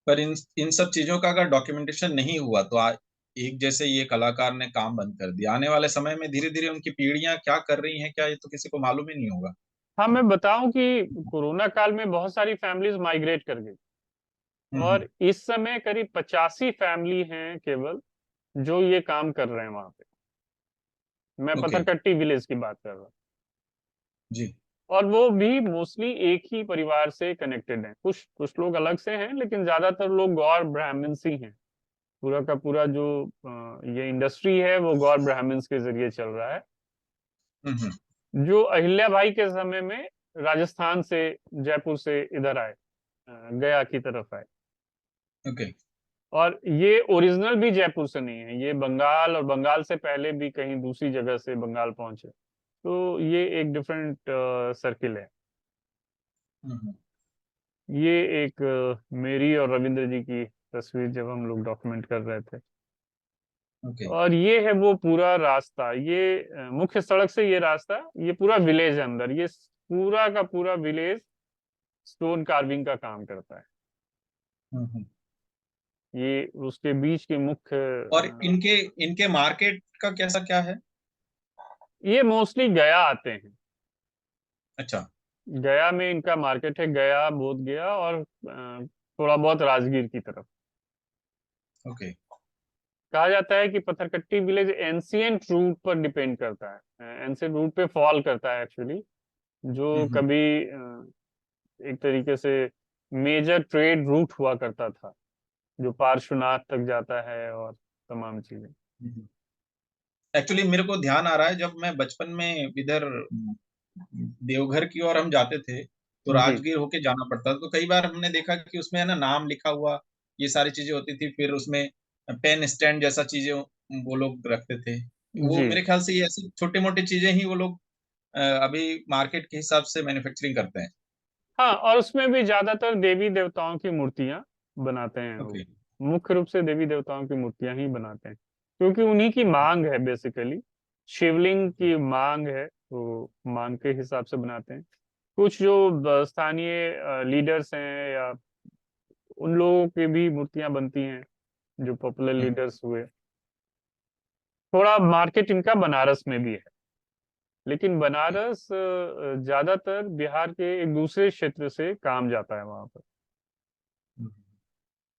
पर इन इन सब चीजों का अगर डॉक्यूमेंटेशन नहीं हुआ तो एक जैसे ये कलाकार ने काम बंद कर दिया, आने वाले समय में धीरे धीरे उनकी पीढ़ियां क्या कर रही हैं, क्या ये तो किसी को मालूम ही नहीं होगा। हाँ, मैं बताऊं कि कोरोना काल में बहुत सारी फैमिलीज माइग्रेट कर गई, हम्म। और इस समय करीब 85 फैमिली हैं केवल जो ये काम कर रहे हैं वहां पे। मैं ओके। पथरकट्टी विलेज की बात कर रहा हूँ। जी। और वो भी मोस्टली एक ही परिवार से कनेक्टेड हैं। कुछ कुछ लोग अलग से हैं, लेकिन ज्यादातर लोग गौर ब्राह्मण्स ही हैं। पूरा का पूरा जो ये इंडस्ट्री है वो गौर ब्राह्मण्स के जरिए चल रहा है, हम्म। जो अहिल्या भाई के समय में राजस्थान से, जयपुर से इधर आए, गया की तरफ आए। ओके। और ये ओरिजिनल भी जयपुर से नहीं है, ये बंगाल और बंगाल से पहले भी कहीं दूसरी जगह से बंगाल पहुंचे। तो ये एक डिफरेंट सर्किल है। हम्म। ये एक मेरी और रविंद्र जी की तस्वीर जब हम लोग डॉक्यूमेंट कर रहे थे। ओके। और ये है वो पूरा रास्ता, ये मुख्य सड़क से ये रास्ता, ये पूरा विलेज अंदर, ये पूरा का पूरा विलेज स्टोन कार्विंग का काम करता है। हम्म। ये उसके बीच के मुख्य और इनके इनके मार्केट का कैसा क्या है? ये मोस्टली गया आते हैं। अच्छा। गया में इनका मार्केट है, गया, बोध गया, और थोड़ा बहुत राजगीर की तरफ। ओके। कहा जाता है कि पत्थरकट्टी विलेज एंशियंट रूट पर डिपेंड करता है, एंशियंट रूट पे फॉल करता है एक्चुअली, जो हम्म। कभी एक तरीके से मेजर ट्रेड रूट हुआ करता था, जो पार्श्वनाथ तक जाता है और तमाम चीजें। एक्चुअली मेरे को ध्यान आ रहा है, जब मैं बचपन में इधर देवघर की ओर हम जाते थे तो जी राजगीर होके जाना पड़ता था, तो कई बार हमने देखा कि उसमें है ना नाम लिखा हुआ, ये सारी चीजें होती थी, फिर उसमें पेन स्टैंड जैसा चीजें वो लोग रखते थे। वो जी। मेरे ख्याल से ये ऐसी छोटे मोटे चीजें ही वो लोग अभी मार्केट के हिसाब से मैन्युफैक्चरिंग करते हैं। हाँ, और उसमें भी ज्यादातर देवी देवताओं की मूर्तियां बनाते हैं वो। ओके। मुख्य रूप से देवी देवताओं की मूर्तियां ही बनाते हैं, क्योंकि उन्हीं की मांग है बेसिकली। शिवलिंग की मांग है, तो मांग के हिसाब से बनाते हैं। कुछ जो स्थानीय लीडर्स हैं या उन लोगों की भी मूर्तियां बनती हैं, जो पॉपुलर लीडर्स हुए। थोड़ा मार्केट इनका बनारस में भी है, लेकिन बनारस ज्यादातर बिहार के एक दूसरे क्षेत्र से काम जाता है वहां पर।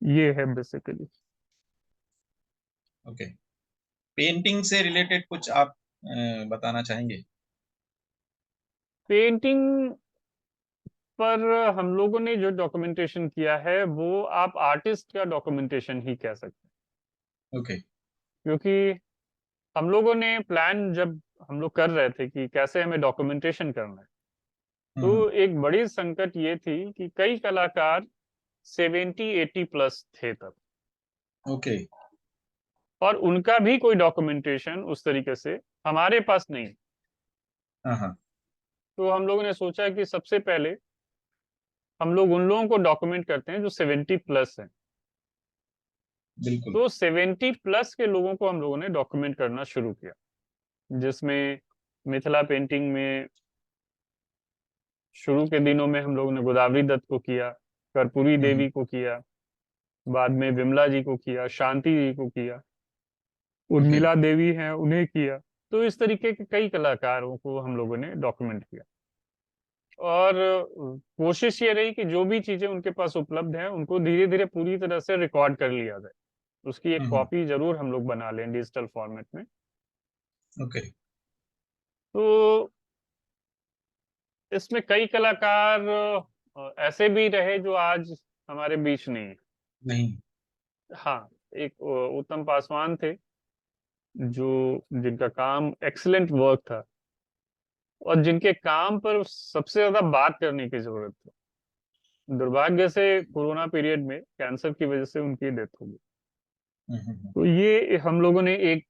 ये है बेसिकली। ओके। पेंटिंग से रिलेटेड कुछ आप बताना चाहेंगे? पेंटिंग पर हम लोगों ने जो डॉक्यूमेंटेशन किया है वो आप आर्टिस्ट का डॉक्यूमेंटेशन ही कह सकते ओके। हैं, क्योंकि हम लोगों ने प्लान जब हम लोग कर रहे थे कि कैसे हमें डॉक्यूमेंटेशन करना है, हम्म। तो एक बड़ी संकट ये थी कि कई कलाकार 70-80 प्लस थे तब, ओके। और उनका भी कोई डॉक्यूमेंटेशन उस तरीके से हमारे पास नहीं। हाँ हाँ। तो हम लोगों ने सोचा कि सबसे पहले हम लोग उन लोगों को डॉक्यूमेंट करते हैं जो 70 प्लस हैं। बिल्कुल। तो 70 प्लस के लोगों को हम लोगों ने डॉक्यूमेंट करना शुरू किया, जिसमें मिथिला पेंटिंग में शुरू के दिनों में हम लोगों ने गोदावरी दत्त को किया, कर्पूरी हम्म। देवी को किया, बाद में विमला जी को किया, शांति जी को किया, ओके। उर्मिला देवी हैं उन्हें किया। तो इस तरीके के कई कलाकारों को हम लोगों ने डॉक्यूमेंट किया। और कोशिश ये रही कि जो भी चीजें उनके पास उपलब्ध है उनको धीरे धीरे पूरी तरह से रिकॉर्ड कर लिया जाए, उसकी एक हम्म। कॉपी जरूर हम लोग बना लें डिजिटल फॉर्मेट में। ओके। तो इसमें कई कलाकार ऐसे भी रहे जो आज हमारे बीच नहीं है। नहीं। हाँ, एक उत्तम पासवान थे, जो जिनका काम एक्सीलेंट वर्क था, और जिनके काम पर सबसे ज्यादा बात करने की जरूरत थी। दुर्भाग्य से कोरोना पीरियड में कैंसर की वजह से उनकी डेथ हो गई। हम्म। तो ये हम लोगों ने एक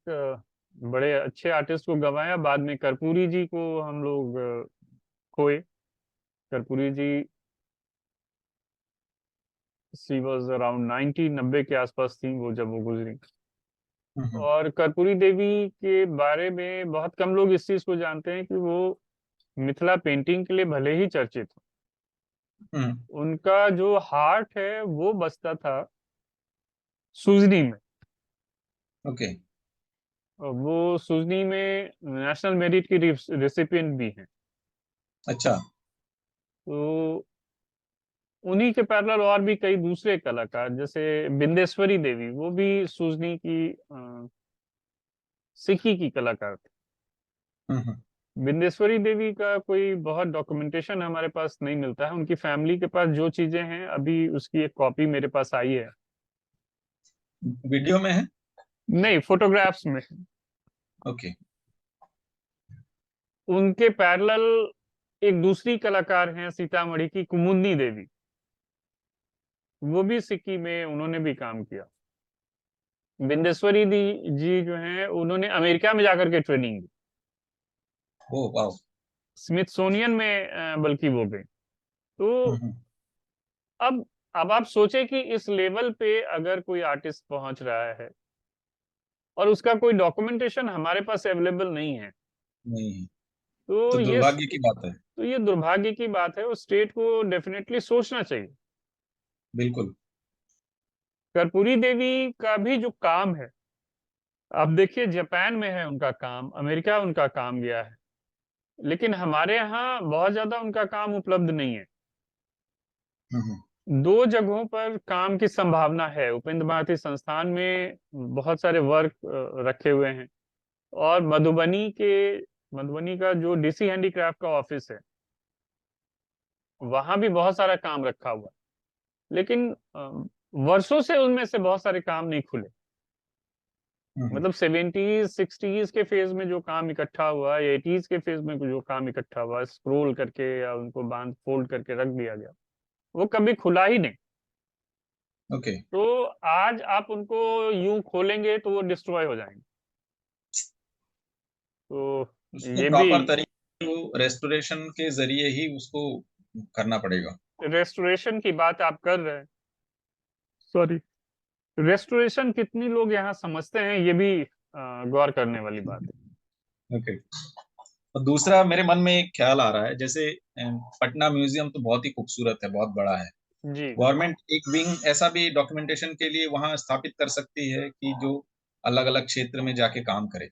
बड़े अच्छे आर्टिस्ट को गंवाया। बाद में कर्पूरी जी को हम लोग खोए। कर्पूरी जी, सी वॉज अराउंड 90 के आसपास थी वो जब वो गुजरी। हम्म। और कर्पूरी देवी के बारे में बहुत कम लोग इस चीज को जानते हैं कि वो मिथिला पेंटिंग के लिए भले ही चर्चित हो, हम्म। उनका जो हार्ट है वो बसता था सुजनी में। ओके। और वो सुजनी में नेशनल मेरिट की रिसिपिएंट भी हैं। अच्छा। तो उन्हीं के पैरेलल और भी कई दूसरे कलाकार, जैसे बिंदेश्वरी देवी, वो भी सुजनी की सिक्की की कलाकार थी। हम्म। बिंदेश्वरी देवी का कोई बहुत डॉक्यूमेंटेशन हमारे पास नहीं मिलता है। उनकी फैमिली के पास जो चीजें हैं, अभी उसकी एक कॉपी मेरे पास आई है। वीडियो में है? नहीं, फोटोग्राफ्स में। ओके। उनके पैरेलल एक दूसरी कलाकार हैं सीतामढ़ी की, कुमुदनी देवी। वो भी सिक्की में उन्होंने भी काम किया। बिंदेश्वरी दी जी जो हैं उन्होंने अमेरिका में जाकर के ट्रेनिंग दी, ओ वाह। स्मिथसोनियन में बल्कि वो गई। तो हम्म। अब अब आप सोचे कि इस लेवल पे अगर कोई आर्टिस्ट पहुंच रहा है और उसका कोई डॉक्यूमेंटेशन हमारे पास अवेलेबल नहीं है, नहीं, तो तो दुर्भाग्य की बात है। ये दुर्भाग्य की बात है और स्टेट को डेफिनेटली सोचना चाहिए। बिल्कुल। कर्पूरी देवी का भी जो काम है, आप देखिए जापान में है उनका काम, अमेरिका उनका काम गया है, लेकिन हमारे यहाँ बहुत ज्यादा उनका काम उपलब्ध नहीं है। हम्म। दो जगहों पर काम की संभावना है, उपेंद्र भारती संस्थान में बहुत सारे वर्क रखे हुए हैं, और मधुबनी का जो डीसी हैंडीक्राफ्ट का ऑफिस है वहां भी बहुत सारा काम रखा हुआ है, लेकिन वर्षों से उनमें से बहुत सारे काम नहीं खुले। हम्म। मतलब 70s 60s के फेज में जो काम इकट्ठा हुआ या 80s के फेज में जो काम इकट्ठा हुआ, स्क्रोल करके या उनको बांध फोल्ड करके रख दिया गया, वो कभी खुला ही नहीं। ओके। तो आज आप उनको यूं खोलेंगे तो वो डिस्ट्रॉय हो जाएंगे। तो उसको ये भी प्रॉपर तरीके वो रेस्टोरेशन के जरिए ही उसको करना पड़ेगा। रेस्टोरेशन की बात आप कर रहे हैं, सॉरी, रेस्टोरेशन कितनी लोग यहाँ समझते हैं, ये भी गौर करने वाली बात ओके। और दूसरा मेरे मन में एक ख्याल आ रहा है, जैसे पटना म्यूजियम तो बहुत ही खूबसूरत है, बहुत बड़ा है। है जी। गवर्नमेंट एक विंग ऐसा भी डॉक्यूमेंटेशन के लिए वहां स्थापित कर सकती है कि जो अलग अलग क्षेत्र में जाके काम करे।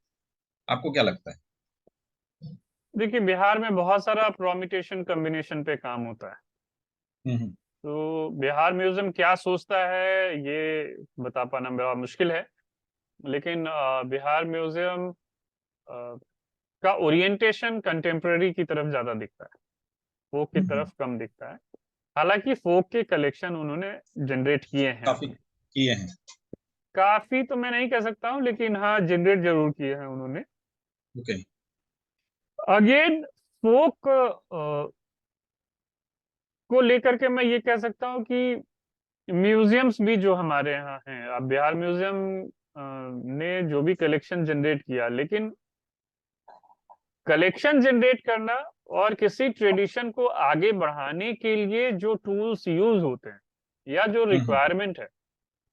आपको क्या लगता है? देखिए बिहार में बहुत सारा प्रोमिटेशन कम्बिनेशन पे काम होता है, हम्म। तो बिहार म्यूजियम क्या सोचता है ये बता पाना बड़ा मुश्किल है। लेकिन बिहार म्यूजियम का ओरिएंटेशन कंटेम्प्ररी की तरफ ज्यादा दिखता है, फोक की हम्म। तरफ कम दिखता है। हालांकि फोक के कलेक्शन उन्होंने जनरेट किए हैं काफी अपने। किए हैं। काफी तो मैं नहीं कह सकता हूँ, लेकिन हाँ जनरेट जरूर किए हैं उन्होंने। ओके। अगेन फोक को लेकर के मैं ये कह सकता हूँ कि म्यूजियम्स भी जो हमारे यहाँ हैं, अब बिहार म्यूजियम ने जो भी कलेक्शन जनरेट किया, लेकिन कलेक्शन जनरेट करना और किसी ट्रेडिशन को आगे बढ़ाने के लिए जो टूल्स यूज होते हैं या जो हम्म। रिक्वायरमेंट है,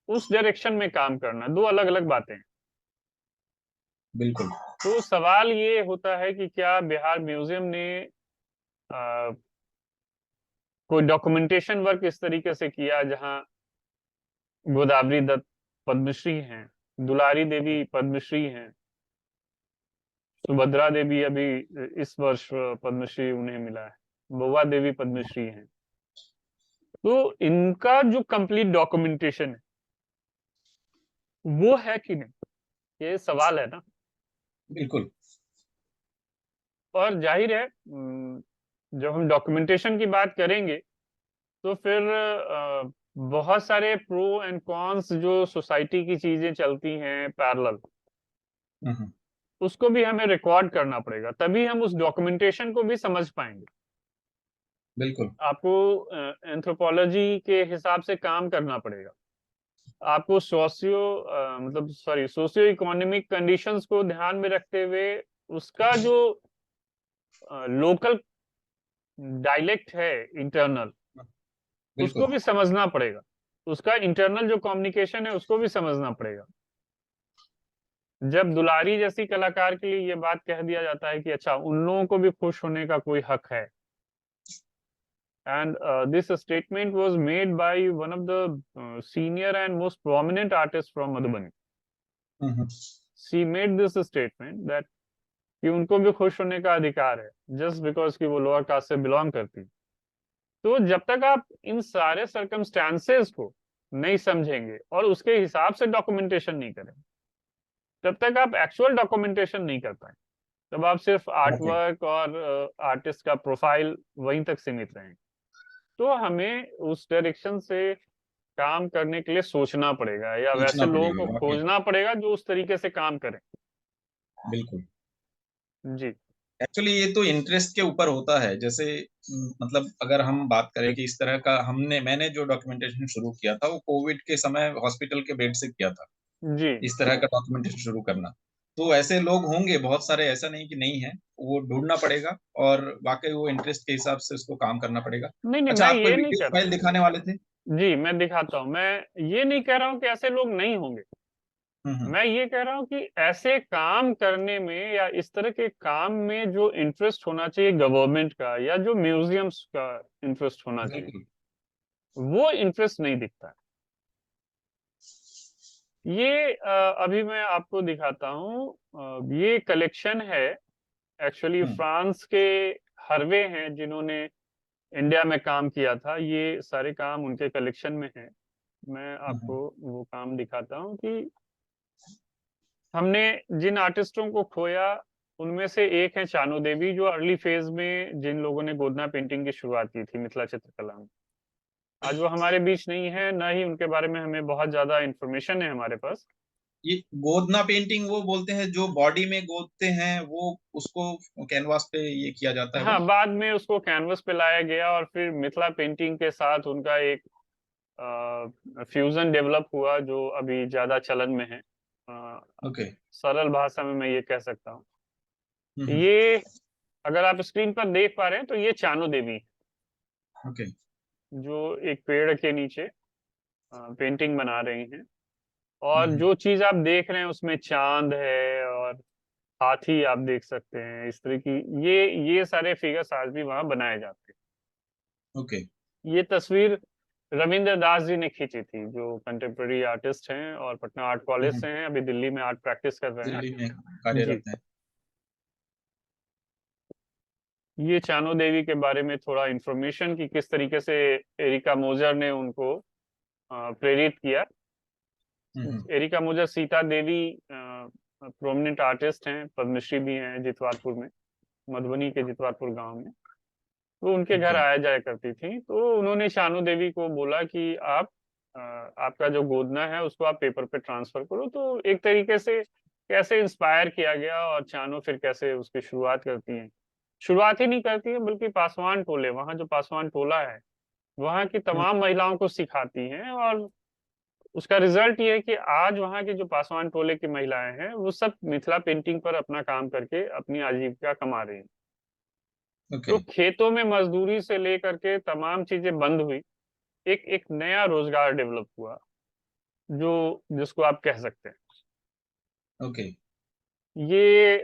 उस डायरेक्शन में काम करना दो अलग अलग बातें हैं। बिल्कुल। तो सवाल ये होता है कि क्या बिहार म्यूजियम ने कोई डॉक्यूमेंटेशन वर्क इस तरीके से किया जहां गोदावरी दत्त पद्मश्री हैं, दुलारी देवी पद्मश्री हैं, सुभद्रा देवी अभी इस वर्ष पद्मश्री उन्हें मिला है, बउआ देवी पद्मश्री हैं, तो इनका जो कंप्लीट डॉक्यूमेंटेशन है वो है कि नहीं, ये सवाल है ना। बिल्कुल। और जाहिर है जब हम डॉक्यूमेंटेशन की बात करेंगे तो फिर बहुत सारे प्रो एंड कॉन्स जो सोसाइटी की चीजें चलती हैं पैरेलल, हम्म। उसको भी हमें रिकॉर्ड करना पड़ेगा, तभी हम उस डॉक्यूमेंटेशन को भी समझ पाएंगे। बिल्कुल। आपको एंथ्रोपोलॉजी के हिसाब से काम करना पड़ेगा, आपको मतलब सॉरी सोशियो इकोनॉमिक कंडीशंस को ध्यान में रखते हुए उसका जो लोकल डायलेक्ट है इंटरनल, उसको बिल्कुल। भी समझना पड़ेगा, उसका इंटरनल जो कम्युनिकेशन है उसको भी समझना पड़ेगा। जब दुलारी जैसी कलाकार के लिए ये बात कह दिया जाता है कि अच्छा उन लोगों को भी खुश होने का कोई हक है, and this statement was made by one of the senior and most prominent artists from Madhubani. Hmm. She made this statement that कि उनको भी खुश होने का अधिकार है जस्ट बिकॉज कि वो लोअर कास्ट से बिलोंग करती। तो जब तक आप इन सारे सर्कमस्टांसेस को नहीं समझेंगे और उसके हिसाब से डॉक्यूमेंटेशन नहीं करेंगे, तब तक आप एक्चुअल डॉक्यूमेंटेशन नहीं कर पाएंगे। तब आप सिर्फ आर्ट ओके। वर्क और आर्टिस्ट का प्रोफाइल वहीं तक सीमित रहेंगे। तो हमें उस डायरेक्शन से काम करने के लिए सोचना पड़ेगा या वैसे पूछना लोगों को पड़ेगा वाकई। खोजना पड़ेगा जो उस तरीके से काम करें। बिल्कुल। जी। एक्चुअली ये तो इंटरेस्ट के ऊपर होता है। जैसे मतलब अगर हम बात करें कि इस तरह का मैंने जो डॉक्यूमेंटेशन शुरू किया था वो कोविड के समय हॉस्पिटल के बेड से किया था, जी। इस तरह का डॉक्यूमेंटेशन शुरू करना। तो ऐसे लोग होंगे बहुत सारे, ऐसा नहीं कि नहीं है, वो ढूंढना पड़ेगा और वाकई वो इंटरेस्ट के हिसाब से उसको काम करना पड़ेगा। नहीं नहीं, अच्छा, मैं आप कोई ये नहीं वीडियो कह रहा फाइल दिखाने वाले थे? हूँ। जी, मैं दिखाता हूँ। मैं ये नहीं कह रहा हूँ कि ऐसे लोग नहीं होंगे। हम्म। मैं ये कह रहा हूँ कि ऐसे काम करने में या इस तरह के काम में जो इंटरेस्ट होना चाहिए गवर्नमेंट का, या जो म्यूजियम्स का इंटरेस्ट होना चाहिए, बिल्कुल। वो इंटरेस्ट नहीं दिखता है। ये अभी मैं आपको दिखाता हूँ। ये कलेक्शन है एक्चुअली हम्म फ्रांस के हरवे हैं जिन्होंने इंडिया में काम किया था। ये सारे काम उनके कलेक्शन में है। मैं हम्म। आपको वो काम दिखाता हूँ कि हमने जिन आर्टिस्टों को खोया उनमें से एक है चानू देवी, जो अर्ली फेज में जिन लोगों ने गोदना पेंटिंग की शुरुआत की थी मिथिला चित्रकला में। आज वो हमारे बीच नहीं है, न ही उनके बारे में हमें बहुत ज्यादा इंफॉर्मेशन है हमारे पास। ये गोदना पेंटिंग वो बोलते हैं जो बॉडी में गोदते हैं, वो उसको कैनवास पे ये किया जाता है हाँ, वो? बाद में उसको कैनवस पे लाया गया और फिर मिथिला पेंटिंग के साथ उनका एक फ्यूजन डेवलप हुआ जो अभी ज्यादा चलन में है। अ, ओके। सरल भाषा में मैं ये कह सकता हूँ। हम्म। ये अगर आप स्क्रीन पर देख पा रहे हैं तो ये चानू देवी, ओके। जो एक पेड़ के नीचे पेंटिंग बना रही हैं। और हम्म। जो चीज आप देख रहे हैं उसमें चांद है और हाथी आप देख सकते हैं, इस तरह की ये सारे फिगर्स आज भी वहां बनाए जाते ओके। हैं। ये तस्वीर रविंद्र दास जी ने खींची थी, जो कंटेम्प्रेरी आर्टिस्ट हैं और पटना आर्ट कॉलेज से हम्म। हैं, अभी दिल्ली में आर्ट प्रैक्टिस कर रहे दिल्ली में हैं। जी। कार्यरत है। ये चानो देवी के बारे में थोड़ा इंफॉर्मेशन कि किस तरीके से एरिका मोजर ने उनको प्रेरित किया। हम्म। एरिका मोजर सीता देवी प्रोमिनेंट आर्टिस्ट हैं, पद्मश्री भी हैं, जितवारपुर में, मधुबनी के जितवारपुर गांव में। तो उनके घर ओके। आया जाया करती थी, तो उन्होंने शानू देवी को बोला कि आप आपका जो गोदना है उसको आप पेपर पे ट्रांसफर करो। तो एक तरीके से कैसे इंस्पायर किया गया और चानो फिर कैसे उसकी शुरुआत करती हैं। शुरुआत ही नहीं करती है बल्कि पासवान टोले, वहाँ जो पासवान टोला है वहाँ की हम्म। तमाम महिलाओं को सिखाती हैं। और उसका रिजल्ट ये है कि आज वहाँ की जो पासवान टोले की महिलाएं हैं वो सब मिथिला पेंटिंग पर अपना काम करके अपनी आजीविका कमा रही हैं। ओके। तो खेतों में मजदूरी से लेकर के तमाम चीजें बंद हुई, एक एक नया रोजगार डेवलप हुआ, जो जिसको आप कह सकते हैं। ओके। ये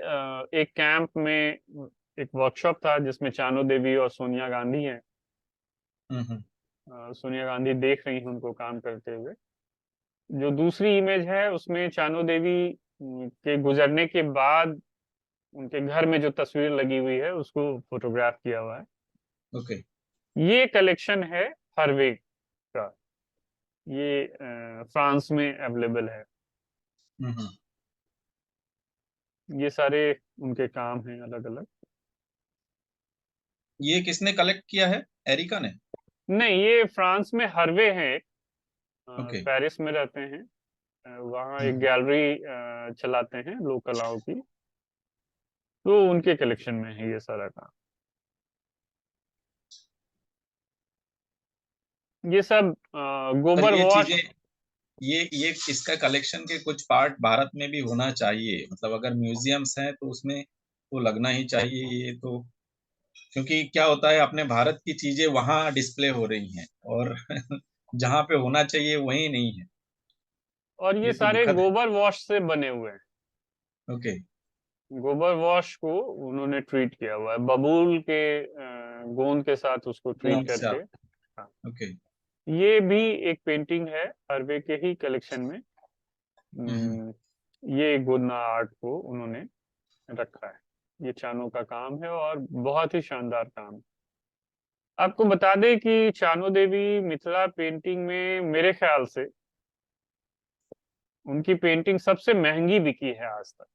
एक कैंप में एक वर्कशॉप था जिसमें चानो देवी और सोनिया गांधी हैं। हम्म। सोनिया गांधी देख रही हैं उनको काम करते हुए। जो दूसरी इमेज है उसमें चानो देवी के गुजरने के बाद उनके घर में जो तस्वीर लगी हुई है उसको फोटोग्राफ किया हुआ है। ओके। ये कलेक्शन है हरवे का। ये फ्रांस में अवेलेबल है। हम्म। ये सारे उनके काम हैं अलग अलग। ये किसने कलेक्ट किया है, एरिका ने? नहीं, ये फ्रांस में हरवे हैं, ओके। पेरिस में रहते हैं। वहाँ एक हम्म। गैलरी चलाते हैं लोक कलाओं की। तो उनके कलेक्शन में है ये सारा काम। ये सब पर गोबर ये चीजें, वॉश। ये इसका कलेक्शन के कुछ पार्ट भारत में भी होना चाहिए। मतलब अगर म्यूजियम्स हैं तो उसमें तो लगना ही चाहिए ये तो। क्योंकि क्या होता है, अपने भारत की चीजें वहां डिस्प्ले हो रही हैं और जहाँ पे होना चाहिए वहीं नहीं है। और ये ये तो सारे दुखद है। गोबर वॉश से बने हुए हैं। ओके। गोबर वॉश को उन्होंने ट्रीट किया हुआ है, बबूल के गोंद के साथ उसको ट्रीट गोंद से करके। आप। हाँ। ओके। ये भी एक पेंटिंग है हरवे के ही कलेक्शन में। हम्म। हम्म, ये गोदना आर्ट को उन्होंने रखा है। ये चानों का काम है और बहुत ही शानदार काम है। आपको बता दें कि चानो देवी मिथिला पेंटिंग में मेरे ख्याल से उनकी पेंटिंग सबसे महंगी बिकी है आज तक।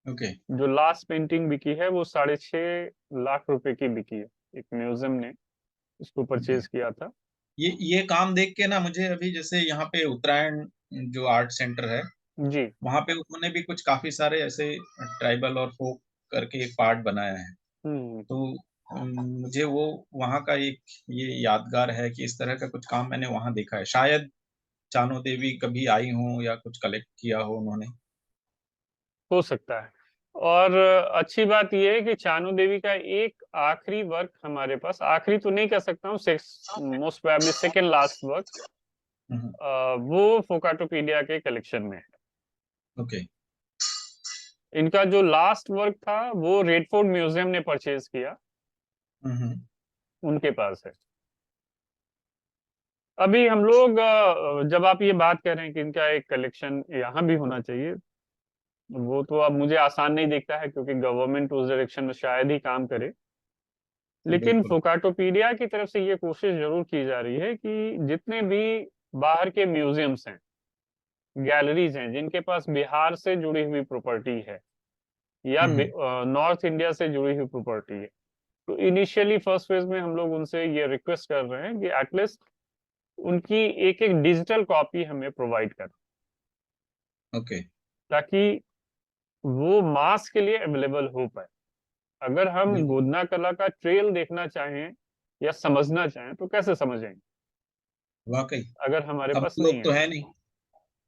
ओके। जो लास्ट पेंटिंग बिकी है वो 6.5 लाख रुपए की बिकी है। एक म्यूजियम ने इसको ओके। परचेज किया था। ये काम देख के ना मुझे अभी, जैसे यहाँ पे उत्तरायण जो आर्ट सेंटर है, जी। वहाँ पे उन्होंने भी कुछ काफी सारे ऐसे ट्राइबल और फोक करके एक पार्ट बनाया है। तो मुझे वो वहाँ का एक ये यादगार है कि इस तरह का कुछ काम मैंने वहाँ देखा है। शायद चानो देवी कभी आई हों या कुछ कलेक्ट किया हो उन्होंने। हो सकता है। और अच्छी बात यह है कि चानू देवी का एक आखिरी वर्क हमारे पास, आखिरी तो नहीं कह सकता हूँ, most probably second last work, hmm. वो फोकाटोपीडिया के कलेक्शन में है। ओके। इनका जो लास्ट वर्क था वो रेडफोर्ड म्यूजियम ने परचेज किया, हम्म। उनके पास है। अभी हम लोग जब आप ये बात कर रहे हैं कि इनका एक कलेक्शन यहाँ भी होना चाहिए, वो तो अब मुझे आसान नहीं दिखता है क्योंकि गवर्नमेंट उस डायरेक्शन में शायद ही काम करे। लेकिन बिल्कुल। फोकाटोपीडिया की तरफ से ये कोशिश जरूर की जा रही है कि जितने भी बाहर के म्यूजियम्स हैं, गैलरीज हैं, जिनके पास बिहार से जुड़ी हुई प्रॉपर्टी है या हम्म। नॉर्थ इंडिया से जुड़ी हुई प्रॉपर्टी है, तो इनिशियली फर्स्ट फेज में हम लोग उनसे ये रिक्वेस्ट कर रहे हैं कि एटलीस्ट उनकी एक एक डिजिटल कॉपी हमें प्रोवाइड कर, ओके। ताकि वो मास के लिए अवेलेबल हो पाए। अगर हम बिल्कुल। गोदना कला का ट्रेल देखना चाहें या समझना चाहें तो कैसे समझेंगे वाकई। अगर हमारे हम पास नहीं लोग है? तो है नहीं।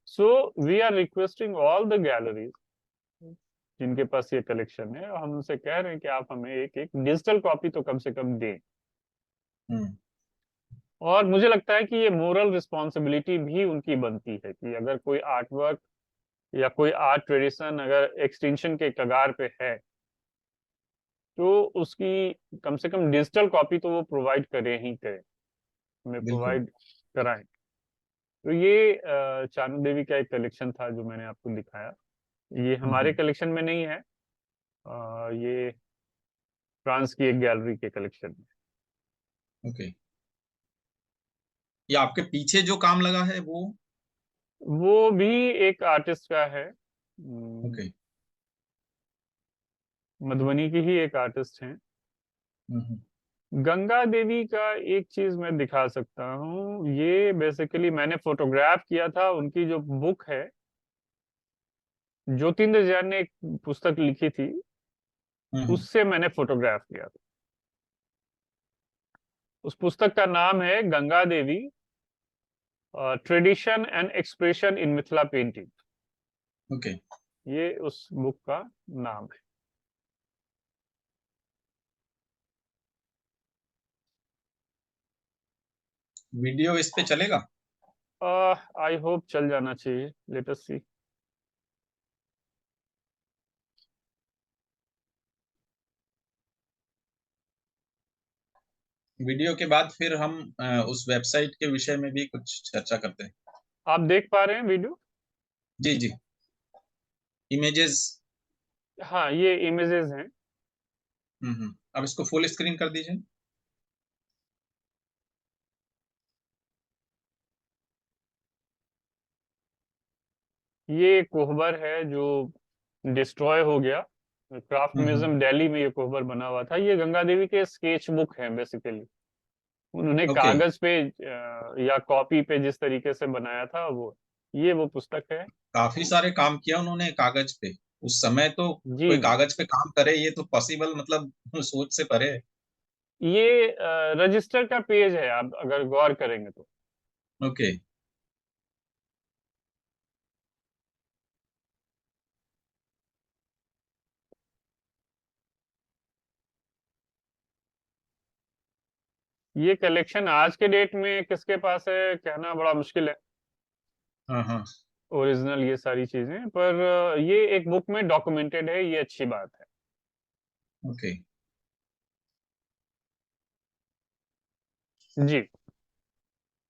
So we are requesting all the galleries जिनके पास ये कलेक्शन है, हम उनसे कह रहे हैं कि आप हमें एक एक डिजिटल कॉपी तो कम से कम दें। हम्म। और मुझे लगता है कि ये मोरल रिस्पॉन्सिबिलिटी भी उनकी बनती है कि अगर कोई आर्ट वर्क या कोई आर्ट ट्रेडिशन अगर एक्सटेंशन के कगार पे है, तो उसकी कम से कम डिजिटल कॉपी तो वो प्रोवाइड करें ही करें, हमें बिल्कुल। प्रोवाइड कराएं। तो ये चानू देवी का एक कलेक्शन था जो मैंने आपको दिखाया। ये हमारे हम्म। कलेक्शन में नहीं है, ये फ्रांस की एक गैलरी के कलेक्शन में। ओके। ये आपके पीछे जो काम लगा है वो। वो भी एक आर्टिस्ट का है, ओके। मधुबनी की ही एक आर्टिस्ट हैं। हम्म। गंगा देवी का एक चीज मैं दिखा सकता हूँ, ये बेसिकली मैंने फोटोग्राफ किया था, उनकी जो बुक है, ज्योतिंद्र जैन ने एक पुस्तक लिखी थी, हम्म। उससे मैंने फोटोग्राफ किया था। उस पुस्तक का नाम है Ganga Devi, tradition and expression in Mithila painting. Okay. ये उस बुक का नाम है। वीडियो इस पे चलेगा? आई होप चल जाना चाहिए, लेट अस सी। वीडियो के बाद फिर हम उस वेबसाइट के विषय में भी कुछ चर्चा करते हैं। आप देख पा रहे हैं वीडियो? जी जी। इमेजेस। हाँ, ये इमेजेस हैं। अब इसको फुल स्क्रीन कर दीजिए। ये कोहबर है जो डिस्ट्रॉय हो गया, क्राफ्ट हम्म। म्यूजियम दिल्ली में ये कोहबर बना हुआ था। ये गंगा देवी के स्केच बुक है बेसिकली, उन्होंने ओके। कागज पे या कॉपी पे जिस तरीके से बनाया था वो, ये वो पुस्तक है। काफी सारे काम किया उन्होंने कागज पे। उस समय तो जी कोई जी। कागज पे काम करे ये तो पॉसिबल मतलब सोच से परे है। ये रजिस्टर का पेज है, आप अगर गौर करेंगे तो। ओके। ये कलेक्शन आज के डेट में किसके पास है कहना बड़ा मुश्किल है, हाँ हाँ। ओरिजिनल ये सारी चीजें, पर ये एक बुक में डॉक्यूमेंटेड है, ये अच्छी बात है। ओके। जी।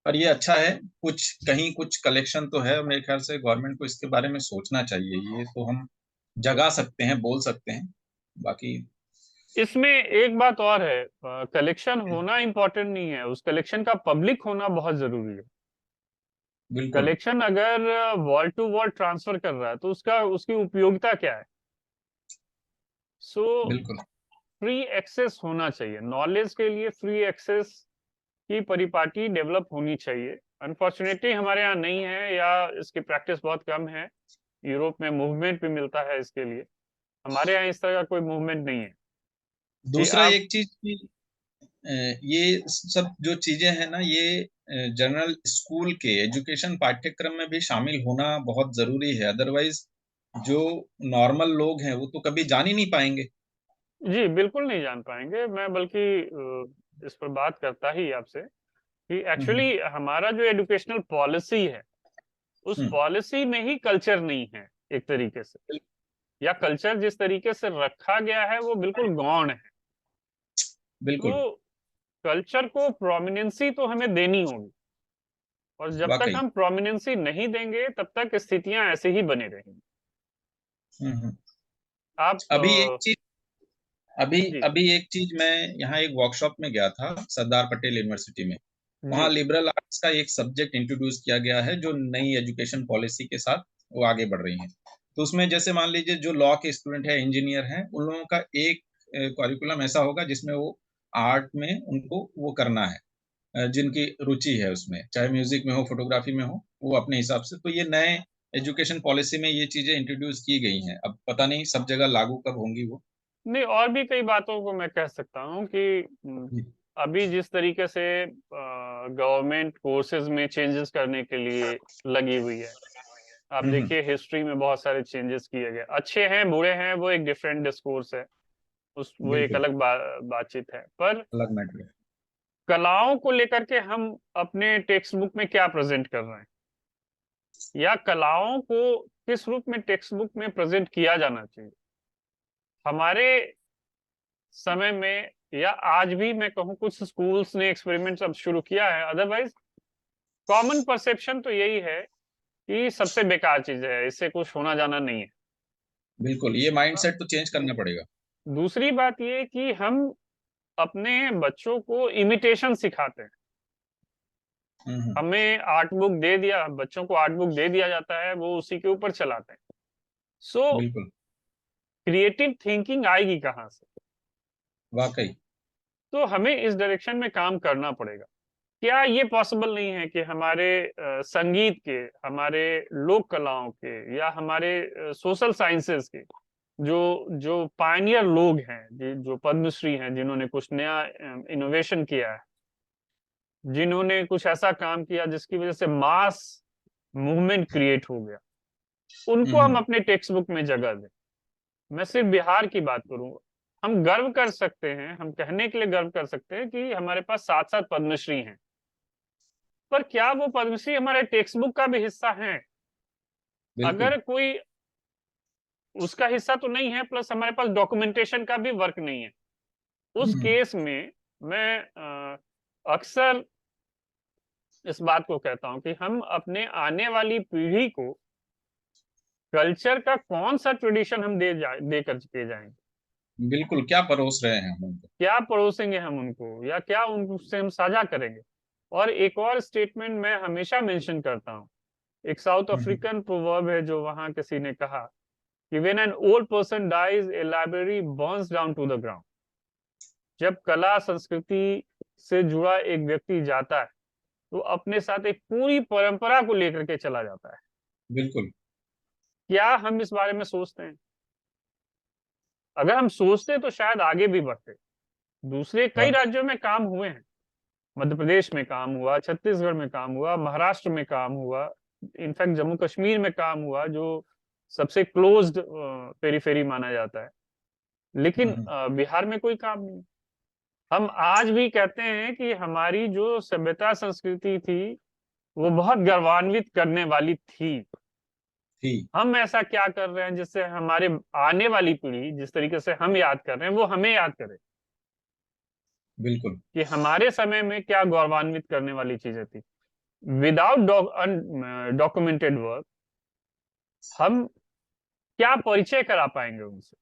पर ये अच्छा है। कुछ कहीं कुछ कलेक्शन तो है, मेरे ख्याल से गवर्नमेंट को इसके बारे में सोचना चाहिए। ये तो हम जगा सकते हैं, बोल सकते हैं। बाकी। इसमें एक बात और है, कलेक्शन होना इंपॉर्टेंट नहीं है, उस कलेक्शन का पब्लिक होना बहुत जरूरी है। बिल्कुल। कलेक्शन अगर वॉल टू वॉल ट्रांसफर कर रहा है तो उसका उसकी उपयोगिता क्या है? सो बिल्कुल। फ्री एक्सेस होना चाहिए, नॉलेज के लिए फ्री एक्सेस की परिपाटी डेवलप होनी चाहिए। अनफॉर्चुनेटली हमारे यहाँ नहीं है, या इसकी प्रैक्टिस बहुत कम है। यूरोप में मूवमेंट भी मिलता है इसके लिए, हमारे यहाँ इस तरह का कोई मूवमेंट नहीं है कि दूसरा आप। एक चीज की, ये सब जो चीजें हैं ना, ये जनरल स्कूल के एजुकेशन पाठ्यक्रम में भी शामिल होना बहुत जरूरी है। अदरवाइज जो नॉर्मल लोग हैं वो तो कभी जान ही नहीं पाएंगे। जी बिल्कुल नहीं जान पाएंगे। मैं बल्कि इस पर बात करता ही आपसे कि हम्म। एक्चुअली हमारा जो एजुकेशनल पॉलिसी है, उस हम्म। पॉलिसी में ही कल्चर नहीं है एक तरीके से, या कल्चर जिस तरीके से रखा गया है वो बिल्कुल गौण है। बिल्कुल। तो कल्चर को प्रोमिनेंसी तो हमें देनी होगी, और जब तक वाकई। हम प्रोमिनेंसी नहीं देंगे तब तक स्थितियां ऐसे ही बनी रहेंगी। हम्म। आप अभी एक चीज अभी जी अभी एक चीज, मैं यहाँ एक वर्कशॉप में गया था सरदार पटेल यूनिवर्सिटी में। जी वहाँ लिबरल आर्ट्स का एक सब्जेक्ट इंट्रोड्यूस किया गया है, जो नई एजुकेशन पॉलिसी के साथ वो आगे बढ़ रही है। तो उसमें जैसे मान लीजिए जो लॉ के स्टूडेंट है, इंजीनियर हैं, उन लोगों का एक करिकुलम ऐसा होगा जिसमें वो आर्ट में उनको वो करना है, जिनकी रुचि है उसमें, चाहे म्यूजिक में हो, फोटोग्राफी में हो, वो अपने हिसाब से। तो ये नए एजुकेशन पॉलिसी में ये चीजें इंट्रोड्यूस की गई हैं। अब पता नहीं सब जगह लागू कब होंगी वो। नहीं, और भी कई बातों को मैं कह सकता हूँ कि अभी जिस तरीके से गवर्नमेंट कोर्सेज में चेंजेस करने के लिए लगी हुई है, आप हम्म। देखिए हिस्ट्री में बहुत सारे चेंजेस किए गए, अच्छे हैं बुरे हैं वो एक डिफरेंट डिस्कोर्स है, उस वो एक बिल्कुल। अलग बातचीत है। पर अलग मैटर। कलाओं को लेकर के हम अपने टेक्स्ट बुक में क्या प्रेजेंट कर रहे हैं, या कलाओं को किस रूप में टेक्स्ट बुक में प्रेजेंट किया जाना चाहिए। हमारे समय में, या आज भी मैं कहूँ कुछ स्कूल्स ने एक्सपेरिमेंट्स अब शुरू किया है, अदरवाइज कॉमन परसेप्शन तो यही है कि सबसे बेकार चीज है, इससे कुछ होना जाना नहीं है। बिल्कुल, ये माइंडसेट तो चेंज करना पड़ेगा। दूसरी बात ये कि हम अपने बच्चों को इमिटेशन सिखाते हैं। हम्म। हमें आर्ट बुक दे दिया, बच्चों को आर्ट बुक दे दिया जाता है, वो उसी के ऊपर चलाते हैं। सो बिल्कुल। क्रिएटिव थिंकिंग आएगी कहाँ से? वाकई। तो हमें इस डायरेक्शन में काम करना पड़ेगा। क्या ये पॉसिबल नहीं है कि हमारे संगीत के, हमारे लोक कलाओं के, या हमारे सोशल साइंसेस के जो जो पायनियर लोग हैं, जो पद्मश्री हैं, जिन्होंने कुछ नया इनोवेशन किया है, जिन्होंने कुछ ऐसा काम किया जिसकी वजह से मास मूवमेंट क्रिएट हो गया, उनको हम हम्म। अपने टेक्स्ट बुक में जगह दें। मैं सिर्फ बिहार की बात करूंगा। हम गर्व कर सकते हैं, हम कहने के लिए गर्व कर सकते हैं कि हमारे पास 7 7 पद्मश्री हैं, पर क्या वो पद्मश्री हमारे टेक्स्ट बुक का भी हिस्सा है? बिल्कुल। अगर कोई उसका हिस्सा तो नहीं है, प्लस हमारे पास डॉक्यूमेंटेशन का भी वर्क नहीं है, उस हम्म। केस में मैं अक्सर इस बात को कहता हूं कि हम अपने आने वाली पीढ़ी को कल्चर का कौन सा ट्रेडिशन हम दे करके जाएंगे। बिल्कुल, क्या परोस रहे हैं हम उनको। क्या परोसेंगे हम उनको, या क्या उनसे हम साझा करेंगे? और एक और स्टेटमेंट मैं हमेशा मेंशन करता हूँ, एक साउथ हम्म। अफ्रीकन प्रोवर्ब है, जो वहां किसी ने कहा कि when an old person dies, a library burns down to the ground। जब कला संस्कृति से जुड़ा एक व्यक्ति जाता है, तो अपने साथ एक पूरी परंपरा को लेकर के चला जाता है। बिल्कुल। क्या हम इस बारे में सोचते हैं? अगर हम सोचते तो शायद आगे भी बढ़ते। दूसरे कई वाकई। राज्यों में काम हुए हैं, मध्य प्रदेश में काम हुआ, छत्तीसगढ़ में काम हुआ, महाराष्ट्र में काम हुआ, इनफैक्ट जम्मू कश्मीर में काम हुआ, जो सबसे क्लोज्ड पेरीफेरी माना जाता है। लेकिन हम्म। बिहार में कोई काम नहीं। हम आज भी कहते हैं कि हमारी जो सभ्यता संस्कृति थी वो बहुत गौरवान्वित करने वाली थी। ठीक। हम ऐसा क्या कर रहे हैं जिससे हमारे आने वाली पीढ़ी, जिस तरीके से हम याद कर रहे हैं, वो हमें याद करे बिल्कुल। कि हमारे समय में क्या गौरवान्वित करने वाली चीजें थी। विदाउट डॉक्यूमेंटेड वर्क हम क्या परिचय करा पाएंगे उनसे?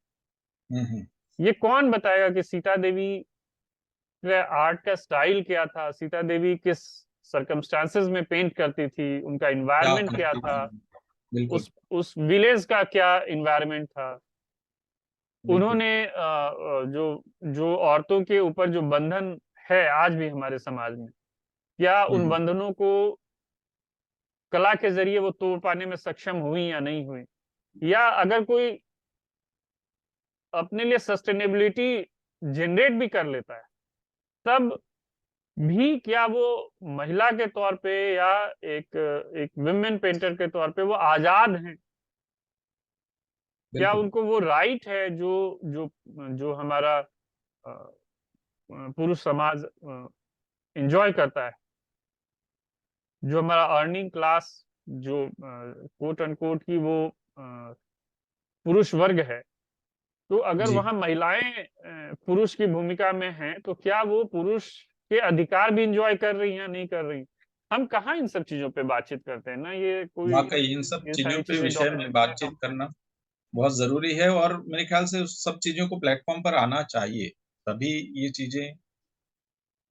हम्म। ये कौन बताएगा कि सीता देवी का आर्ट का स्टाइल क्या था, सीता देवी किस सरकमस्टांसेस में पेंट करती थी, उनका क्या इन्वायरमेंट क्या करती था, थी। बिल्कुल। उस विलेज का क्या इन्वायरमेंट था। बिल्कुल। उन्होंने जो जो औरतों के ऊपर जो बंधन है आज भी हमारे समाज में, क्या उन हम्म। बंधनों को कला के जरिए वो तोड़ पाने में सक्षम हुई या नहीं हुई? या अगर कोई अपने लिए सस्टेनेबिलिटी जनरेट भी कर लेता है, तब भी क्या वो महिला के तौर पे या एक एक विमेन पेंटर के तौर पे वो आजाद हैं? क्या बिल्कुल। उनको वो राइट है जो जो जो हमारा पुरुष समाज एंजॉय करता है, जो हमारा अर्निंग क्लास, जो कोट अनकोट की वो पुरुष वर्ग है, तो अगर जी। वहां महिलाएं पुरुष की भूमिका में हैं, तो क्या वो पुरुष के अधिकार भी इंजॉय कर रही हैं या नहीं कर रही? हम कहाँ इन सब चीजों पे बातचीत करते हैं ना, ये कोई वाकई इन सब ये चीजों सारी पे चीजें विषय में डॉक्यूमेंट। बातचीत करना बहुत जरूरी है, और मेरे ख्याल से उस सब चीजों को प्लेटफॉर्म पर आना चाहिए, तभी ये चीजें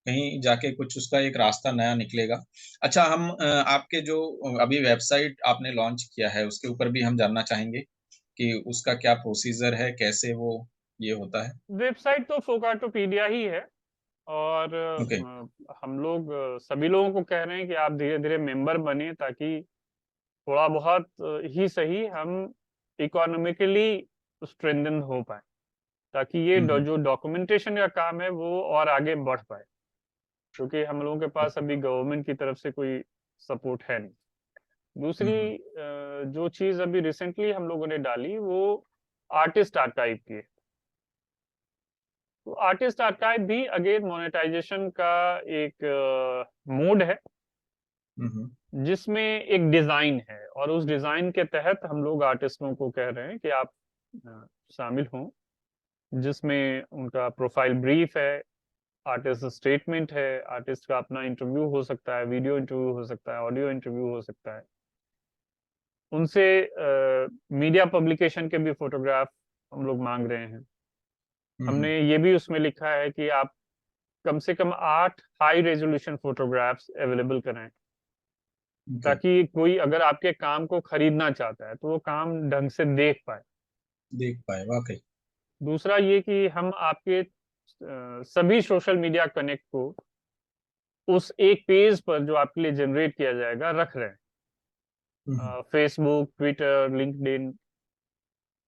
कहीं जाके कुछ उसका एक रास्ता नया निकलेगा। अच्छा, हम आपके जो अभी वेबसाइट आपने लॉन्च किया है उसके ऊपर भी हम जानना चाहेंगे कि उसका क्या प्रोसीजर है, कैसे वो ये होता है। वेबसाइट तो फोकाटोपीडिया ही है, और ओके। हम लोग सभी लोगों को कह रहे हैं कि आप धीरे धीरे मेंबर बने, ताकि थोड़ा बहुत ही सही हम इकोनॉमिकली स्ट्रेंथन हो पाए, ताकि ये हम्म। जो डॉक्यूमेंटेशन का काम है वो और आगे बढ़ पाए, क्योंकि हम लोगों के पास अभी गवर्नमेंट की तरफ से कोई सपोर्ट है नहीं। दूसरी हम्म। जो चीज अभी रिसेंटली हम लोगों ने डाली, वो आर्टिस्ट आर्काइव की है। तो आर्टिस्ट आर्काइव भी अगेन मोनेटाइजेशन का एक मोड है, हम्म। जिसमें एक डिजाइन है, और उस डिजाइन के तहत हम लोग आर्टिस्टों को कह रहे हैं कि आप शामिल हों, जिसमें उनका प्रोफाइल ब्रीफ है, आर्टिस्ट स्टेटमेंट है, आर्टिस्ट का अपना इंटरव्यू हो सकता है, वीडियो इंटरव्यू हो सकता है, ऑडियो इंटरव्यू हो सकता है, उनसे मीडिया पब्लिकेशन के भी फोटोग्राफ हम लोग मांग रहे हैं। हमने हम्म। ये भी उसमें लिखा है कि आप कम से कम 8 हाई रेजोल्यूशन फोटोग्राफ्स अवेलेबल कराएं, ओके। ताकि कोई अगर आपके काम को खरीदना चाहता है तो वो काम ढंग से देख पाए। देख पाए, वाकई। दूसरा ये कि हम आपके सभी सोशल मीडिया कनेक्ट को उस एक पेज पर जो आपके लिए जनरेट किया जाएगा रख रहे हम्म। हैं। फेसबुक, ट्विटर, लिंक्डइन,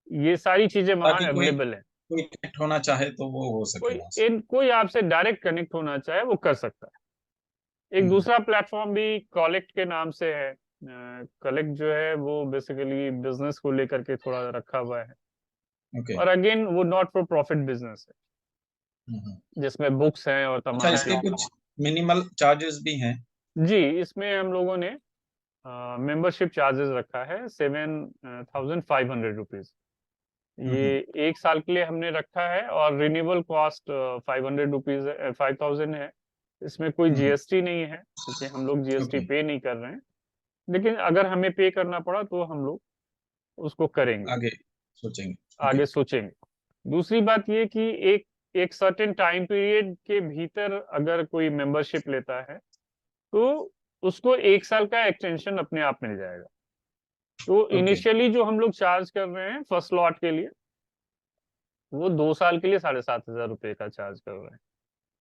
ये सारी चीजें वहां ताकि कोई अवेलेबल है। कोई कनेक्ट होना चाहे तो वो हो सके कोई वहां से। कोई आपसे डायरेक्ट कनेक्ट होना चाहे वो कर सकता है। एक हम्म। दूसरा प्लेटफॉर्म भी कलेक्ट के नाम से है। कलेक्ट जो है वो बेसिकली बिजनेस को लेकर के थोड़ा रखा हुआ है, ओके। और अगेन वो नॉट फॉर प्रॉफिट बिजनेस हम्म। है, जिसमें बुक्स हैं और अच्छा, तमाम इसके चीज। कुछ मिनिमल चार्जेस भी हैं? जी, इसमें हम लोगों ने मेंबरशिप चार्जेस रखा है 7,500 रुपीज। ये हम्म। 1 साल के लिए हमने रखा है, और रिन्यूअल कॉस्ट 500 रुपीज, 5,000 है। इसमें कोई हम्म। जीएसटी नहीं है, क्योंकि हम लोग जीएसटी ओके। पे नहीं कर रहे हैं। लेकिन अगर हमें पे करना पड़ा तो हम लोग उसको करेंगे, आगे सोचेंगे। ओके। आगे सोचेंगे। दूसरी बात ये कि एक एक सर्टेन टाइम पीरियड के भीतर अगर कोई मेंबरशिप लेता है, तो उसको 1 साल का एक्सटेंशन अपने आप मिल जाएगा। तो ओके। इनिशियली जो हम लोग चार्ज कर रहे हैं फर्स्ट लॉट के लिए, वो 2 साल के लिए 7,500 रुपये का चार्ज कर रहे हैं।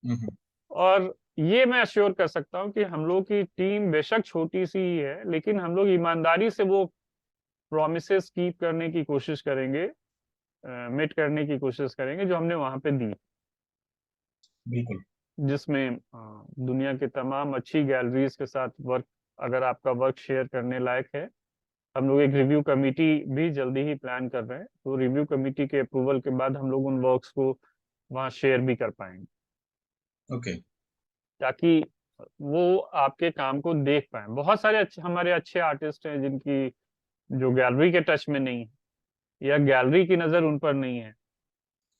हम्म। और ये मैं अश्योर कर सकता हूँ कि हम लोग की टीम बेशक छोटी सी ही है, लेकिन हम लोग ईमानदारी से वो प्रोमिसेस कीप करने की कोशिश करेंगे, मीट करने की कोशिश करेंगे जो हमने वहां पे दी, बिल्कुल। जिसमें दुनिया के तमाम अच्छी गैलरीज के साथ वर्क, अगर आपका वर्क शेयर करने लायक है। हम लोग एक रिव्यू कमेटी भी जल्दी ही प्लान कर रहे हैं, तो रिव्यू कमेटी के अप्रूवल के बाद हम लोग उन वर्क्स को वहाँ शेयर भी कर पाएंगे, ओके। ताकि वो आपके काम को देख पाए। बहुत सारे हमारे अच्छे आर्टिस्ट हैं जिनकी जो गैलरी के टच में नहीं है, या गैलरी की नज़र उन पर नहीं है।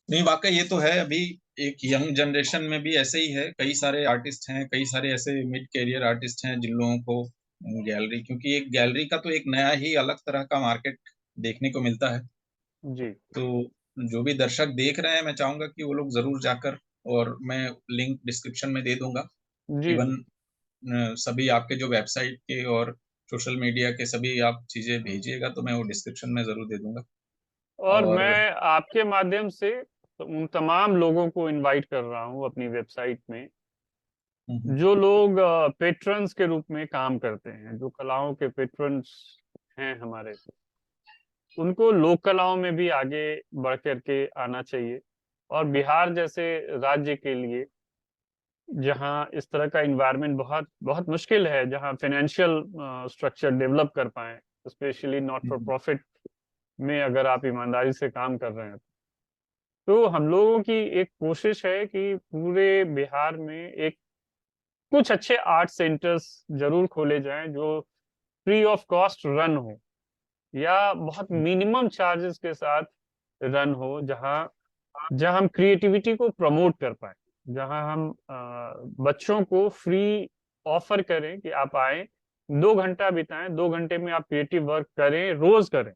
नहीं, वाकई ये तो है। अभी एक यंग जनरेशन में भी ऐसे ही है, कई सारे आर्टिस्ट हैं, कई सारे ऐसे मिड कैरियर आर्टिस्ट हैं जिन लोगों को गैलरी, क्योंकि एक गैलरी का तो एक नया ही अलग तरह का मार्केट देखने को मिलता है। जी तो जो भी दर्शक देख रहे हैं, मैं चाहूंगा कि वो लोग जरूर जाकर, और मैं लिंक डिस्क्रिप्शन में दे दूंगा। जी इवन जी। सभी आपके जो वेबसाइट के और सोशल मीडिया के सभी आप चीजें भेजिएगा तो मैं वो डिस्क्रिप्शन में जरूर दे दूंगा। और और मैं आपके माध्यम से उन तमाम लोगों को इनवाइट कर रहा हूँ अपनी वेबसाइट में, हम्म। जो लोग पेट्रन्स के रूप में काम करते हैं, जो कलाओं के पेट्रन्स हैं हमारे, उनको लोक कलाओं में भी आगे बढ़ करके आना चाहिए। और बिहार जैसे राज्य के लिए, जहाँ इस तरह का इन्वायरमेंट बहुत बहुत मुश्किल है, जहाँ फाइनेंशियल स्ट्रक्चर डेवलप कर पाए, specially not for hmm, profit में अगर आप ईमानदारी से काम कर रहे हैं, तो हम लोगों की एक कोशिश है कि पूरे बिहार में एक कुछ अच्छे आर्ट सेंटर्स जरूर खोले जाएं जो फ्री ऑफ कॉस्ट रन हो, या बहुत मिनिमम चार्जेस के साथ रन हो, जहाँ जहाँ हम क्रिएटिविटी को प्रमोट कर पाए, जहाँ हम बच्चों को फ्री ऑफर करें कि आप आए, 2 घंटा बिताएं, 2 घंटे में आप क्रिएटिव वर्क करें, रोज करें,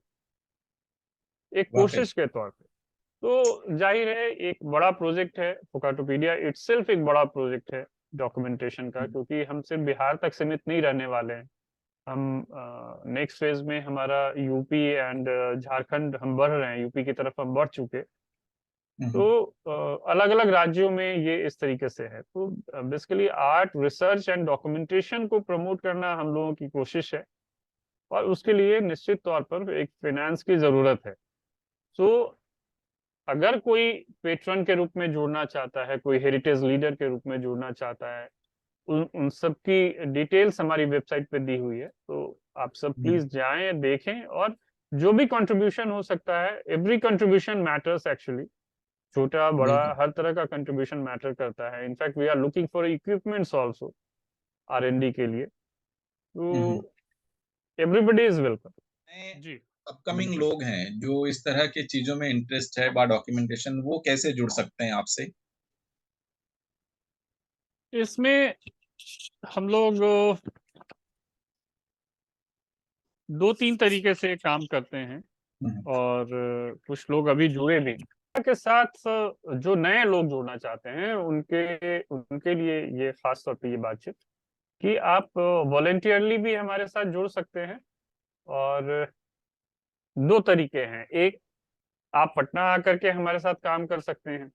एक वाकई। कोशिश के तौर पे। तो जाहिर है एक बड़ा प्रोजेक्ट है, फोकाटोपीडिया इटसेल्फ एक बड़ा प्रोजेक्ट है डॉक्यूमेंटेशन का, क्योंकि हम सिर्फ बिहार तक सीमित नहीं रहने वाले हैं। हम नेक्स्ट फेज में हमारा यूपी एंड झारखंड हम बढ़ रहे हैं, यूपी की तरफ हम बढ़ चुके। हम्म, तो अलग अलग राज्यों में ये इस तरीके से है। तो basically art research and documentation को प्रमोट करना हम लोगों की कोशिश है, और उसके लिए निश्चित तौर पर एक फाइनेंस की जरूरत है। सो अगर कोई पेट्रन के रूप में जुड़ना चाहता है, कोई हेरिटेज लीडर के रूप में जुड़ना चाहता है, उन उन सब की डिटेल्स हमारी वेबसाइट पे दी हुई है, तो आप सब हम्म, प्लीज जाएं, देखें, और जो भी कंट्रीब्यूशन हो सकता है, एवरी कंट्रीब्यूशन मैटर्स एक्चुअली, छोटा बड़ा बिल्कुल। हर तरह का कंट्रीब्यूशन मैटर करता है। In fact we are looking for equipments also R&D के लिए, हम्म, तो एवरीबडी इज वेलकम। नए जी अपकमिंग बिल्कुल। लोग हैं जो इस तरह की चीजों में इंटरेस्ट है बा डॉक्यूमेंटेशन, वो कैसे जुड़ सकते हैं आपसे? इसमें हम लोग 2-3 तरीके से काम करते हैं, हम्म, और कुछ लोग अभी जुड़े भी हैं। के साथ जो नए लोग जुड़ना चाहते हैं, उनके उनके लिए ये खास तौर पे ये बातचीत कि आप वॉलेंटियरली भी हमारे साथ जुड़ सकते हैं। और 2 तरीके हैं, एक आप पटना आकर के हमारे साथ काम कर सकते हैं,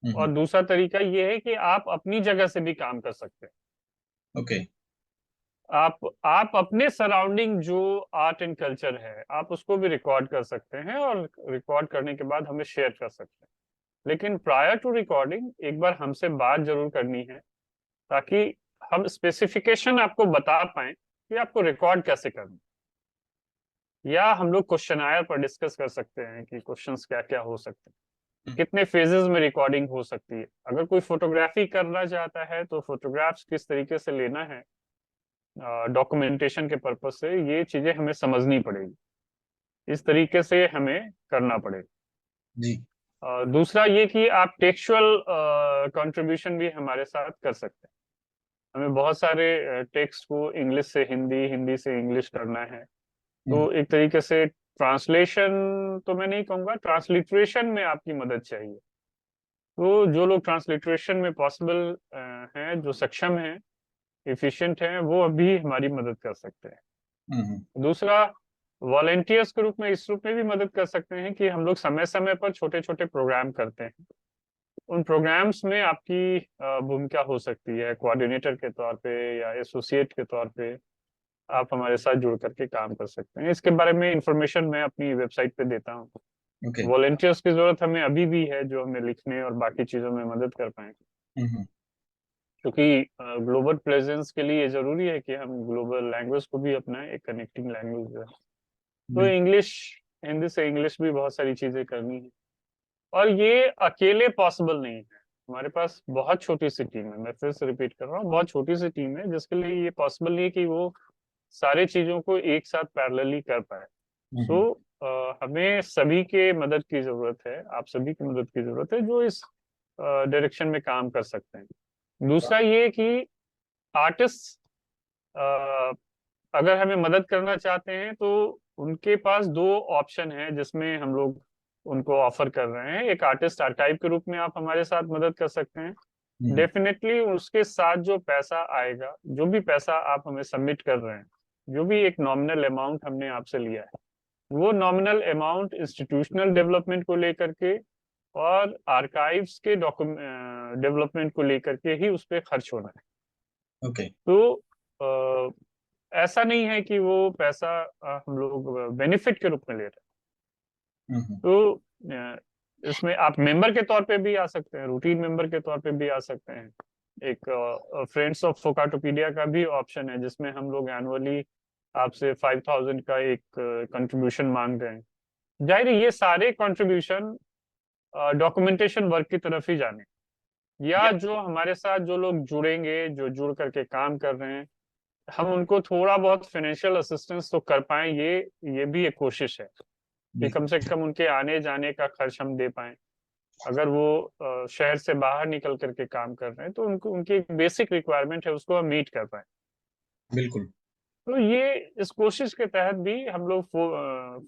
हम्म, और दूसरा तरीका ये है कि आप अपनी जगह से भी काम कर सकते हैं। ओके। आप अपने सराउंडिंग जो आर्ट एंड कल्चर है, आप उसको भी रिकॉर्ड कर सकते हैं, और रिकॉर्ड करने के बाद हमें शेयर कर सकते हैं। लेकिन प्रायर टू रिकॉर्डिंग एक बार हमसे बात जरूर करनी है, ताकि हम स्पेसिफिकेशन आपको बता पाए कि आपको रिकॉर्ड कैसे करना है। या हम लोग क्वेश्चनायर पर डिस्कस कर सकते हैं कि क्वेश्चंस क्या क्या हो सकते हैं, कितने फेजेस में रिकॉर्डिंग हो सकती है। अगर कोई फोटोग्राफी करना चाहता है, तो फोटोग्राफ्स किस तरीके से लेना है डॉक्यूमेंटेशन के पर्पज से, ये चीजें हमें समझनी पड़ेगी, इस तरीके से हमें करना पड़ेगा। जी। दूसरा ये कि आप टेक्सचुअल कंट्रीब्यूशन भी हमारे साथ कर सकते हैं। हमें बहुत सारे टेक्स्ट को इंग्लिश से हिंदी, हिंदी से इंग्लिश करना है, हम्म, तो एक तरीके से ट्रांसलेशन तो मैं नहीं कहूँगा, ट्रांसलिटरेशन में आपकी मदद चाहिए। तो जो लोग ट्रांसलिटरेशन में पॉसिबल हैं, जो सक्षम हैं, एफिशिएंट हैं, वो अभी हमारी मदद कर सकते हैं। हम्म, दूसरा, वॉलेंटियर्स के रूप में इस रूप में भी मदद कर सकते हैं कि हम लोग समय समय पर छोटे छोटे प्रोग्राम करते हैं। उन प्रोग्राम्स में आपकी भूमिका हो सकती है, कोऑर्डिनेटर के तौर पे या एसोसिएट के तौर पे आप हमारे साथ जुड़ करके काम कर सकते हैं। इसके बारे में इंफॉर्मेशन मैं अपनी वेबसाइट पे देता हूँ। ओके। वॉलेंटियर्स की जरूरत हमें अभी भी है, जो हमें लिखने और बाकी चीजों में मदद कर पाए, हम्म, क्योंकि ग्लोबल प्रेजेंस के लिए जरूरी है कि हम ग्लोबल लैंग्वेज को भी अपनाएं, एक कनेक्टिंग लैंग्वेज है। तो बिल्कुल। इंग्लिश, हिंदी से इंग्लिश भी बहुत सारी चीजें करनी है, और ये अकेले पॉसिबल नहीं है। हमारे पास बहुत छोटी सी टीम है, मैं फिर से रिपीट कर रहा हूँ, बहुत छोटी सी टीम है, जिसके लिए ये पॉसिबल नहीं है कि वो सारे चीजों को एक साथ पैरेलली कर पाए। हम्म, सो हमें सभी के मदद की जरूरत है, आप सभी की मदद की जरूरत है जो इस डायरेक्शन में काम कर सकते हैं। दूसरा ये कि आर्टिस्ट अगर हमें मदद करना चाहते हैं, तो उनके पास 2 ऑप्शन है जिसमें हम लोग उनको ऑफर कर रहे हैं। एक आर्टिस्ट आर्काइव के रूप में आप हमारे साथ मदद कर सकते हैं। हम्म, डेफिनेटली उसके साथ जो पैसा आएगा, जो भी पैसा आप हमें सबमिट कर रहे हैं, जो भी एक नॉमिनल अमाउंट हमने आपसे लिया है, वो नॉमिनल अमाउंट इंस्टीट्यूशनल डेवलपमेंट को लेकर के और आर्काइव्स के डॉक्यूमेंट डेवलपमेंट को लेकर के ही उस पर खर्च होना है। ओके। तो ऐसा नहीं है कि वो पैसा हम लोग बेनिफिट के रूप में ले रहे हैं। तो इसमें आप मेंबर के तौर पे भी आ सकते हैं, रूटीन मेंबर के तौर पे भी आ सकते हैं। एक फ्रेंड्स ऑफ फोकाटोपीडिया का भी ऑप्शन है, जिसमें हम लोग एनुअली आपसे 5,000 का एक कंट्रीब्यूशन मांग रहे हैं। जाहिर है ये सारे कंट्रीब्यूशन डॉक्यूमेंटेशन वर्क की तरफ ही जाने, या जो हमारे साथ जो लोग जुड़ेंगे, जो जुड़ करके काम कर रहे हैं, हम उनको थोड़ा बहुत फाइनेंशियल असिस्टेंस तो कर पाए, ये भी एक कोशिश है कि कम से कम उनके आने जाने का खर्च हम दे पाए। अगर वो शहर से बाहर निकल करके काम कर रहे हैं तो उनको उनकी एक बेसिक रिक्वायरमेंट है, उसको हम मीट कर पाए। बिल्कुल। तो ये इस कोशिश के तहत भी हम लोग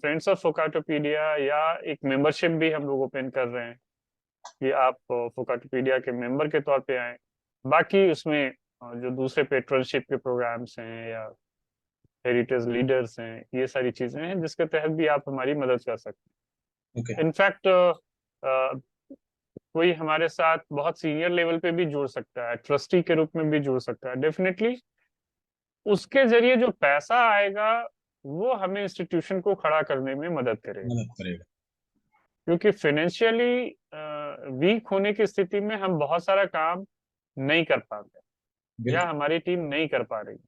फ्रेंड्स ऑफ फोकाटोपीडिया या एक मेंबरशिप भी हम लोग ओपन कर रहे हैं कि आप फोकाटोपीडिया के मेंबर के तौर पे आए। बाकी उसमें जो दूसरे पेट्रनशिप के प्रोग्राम्स हैं या हेरिटेज लीडर्स हैं, ये सारी चीजें हैं जिसके तहत भी आप हमारी मदद कर सकते ओके। हैं। इनफैक्ट कोई हमारे साथ बहुत सीनियर लेवल पे भी जुड़ सकता है, ट्रस्टी के रूप में भी जुड़ सकता है। डेफिनेटली उसके जरिए जो पैसा आएगा वो हमें इंस्टीट्यूशन को खड़ा करने में मदद करेगा, मदद करेगा। क्योंकि फाइनेंशियली वीक होने की स्थिति में हम बहुत सारा काम नहीं कर पाते या बिल्कुल। हमारी टीम नहीं कर पा रही।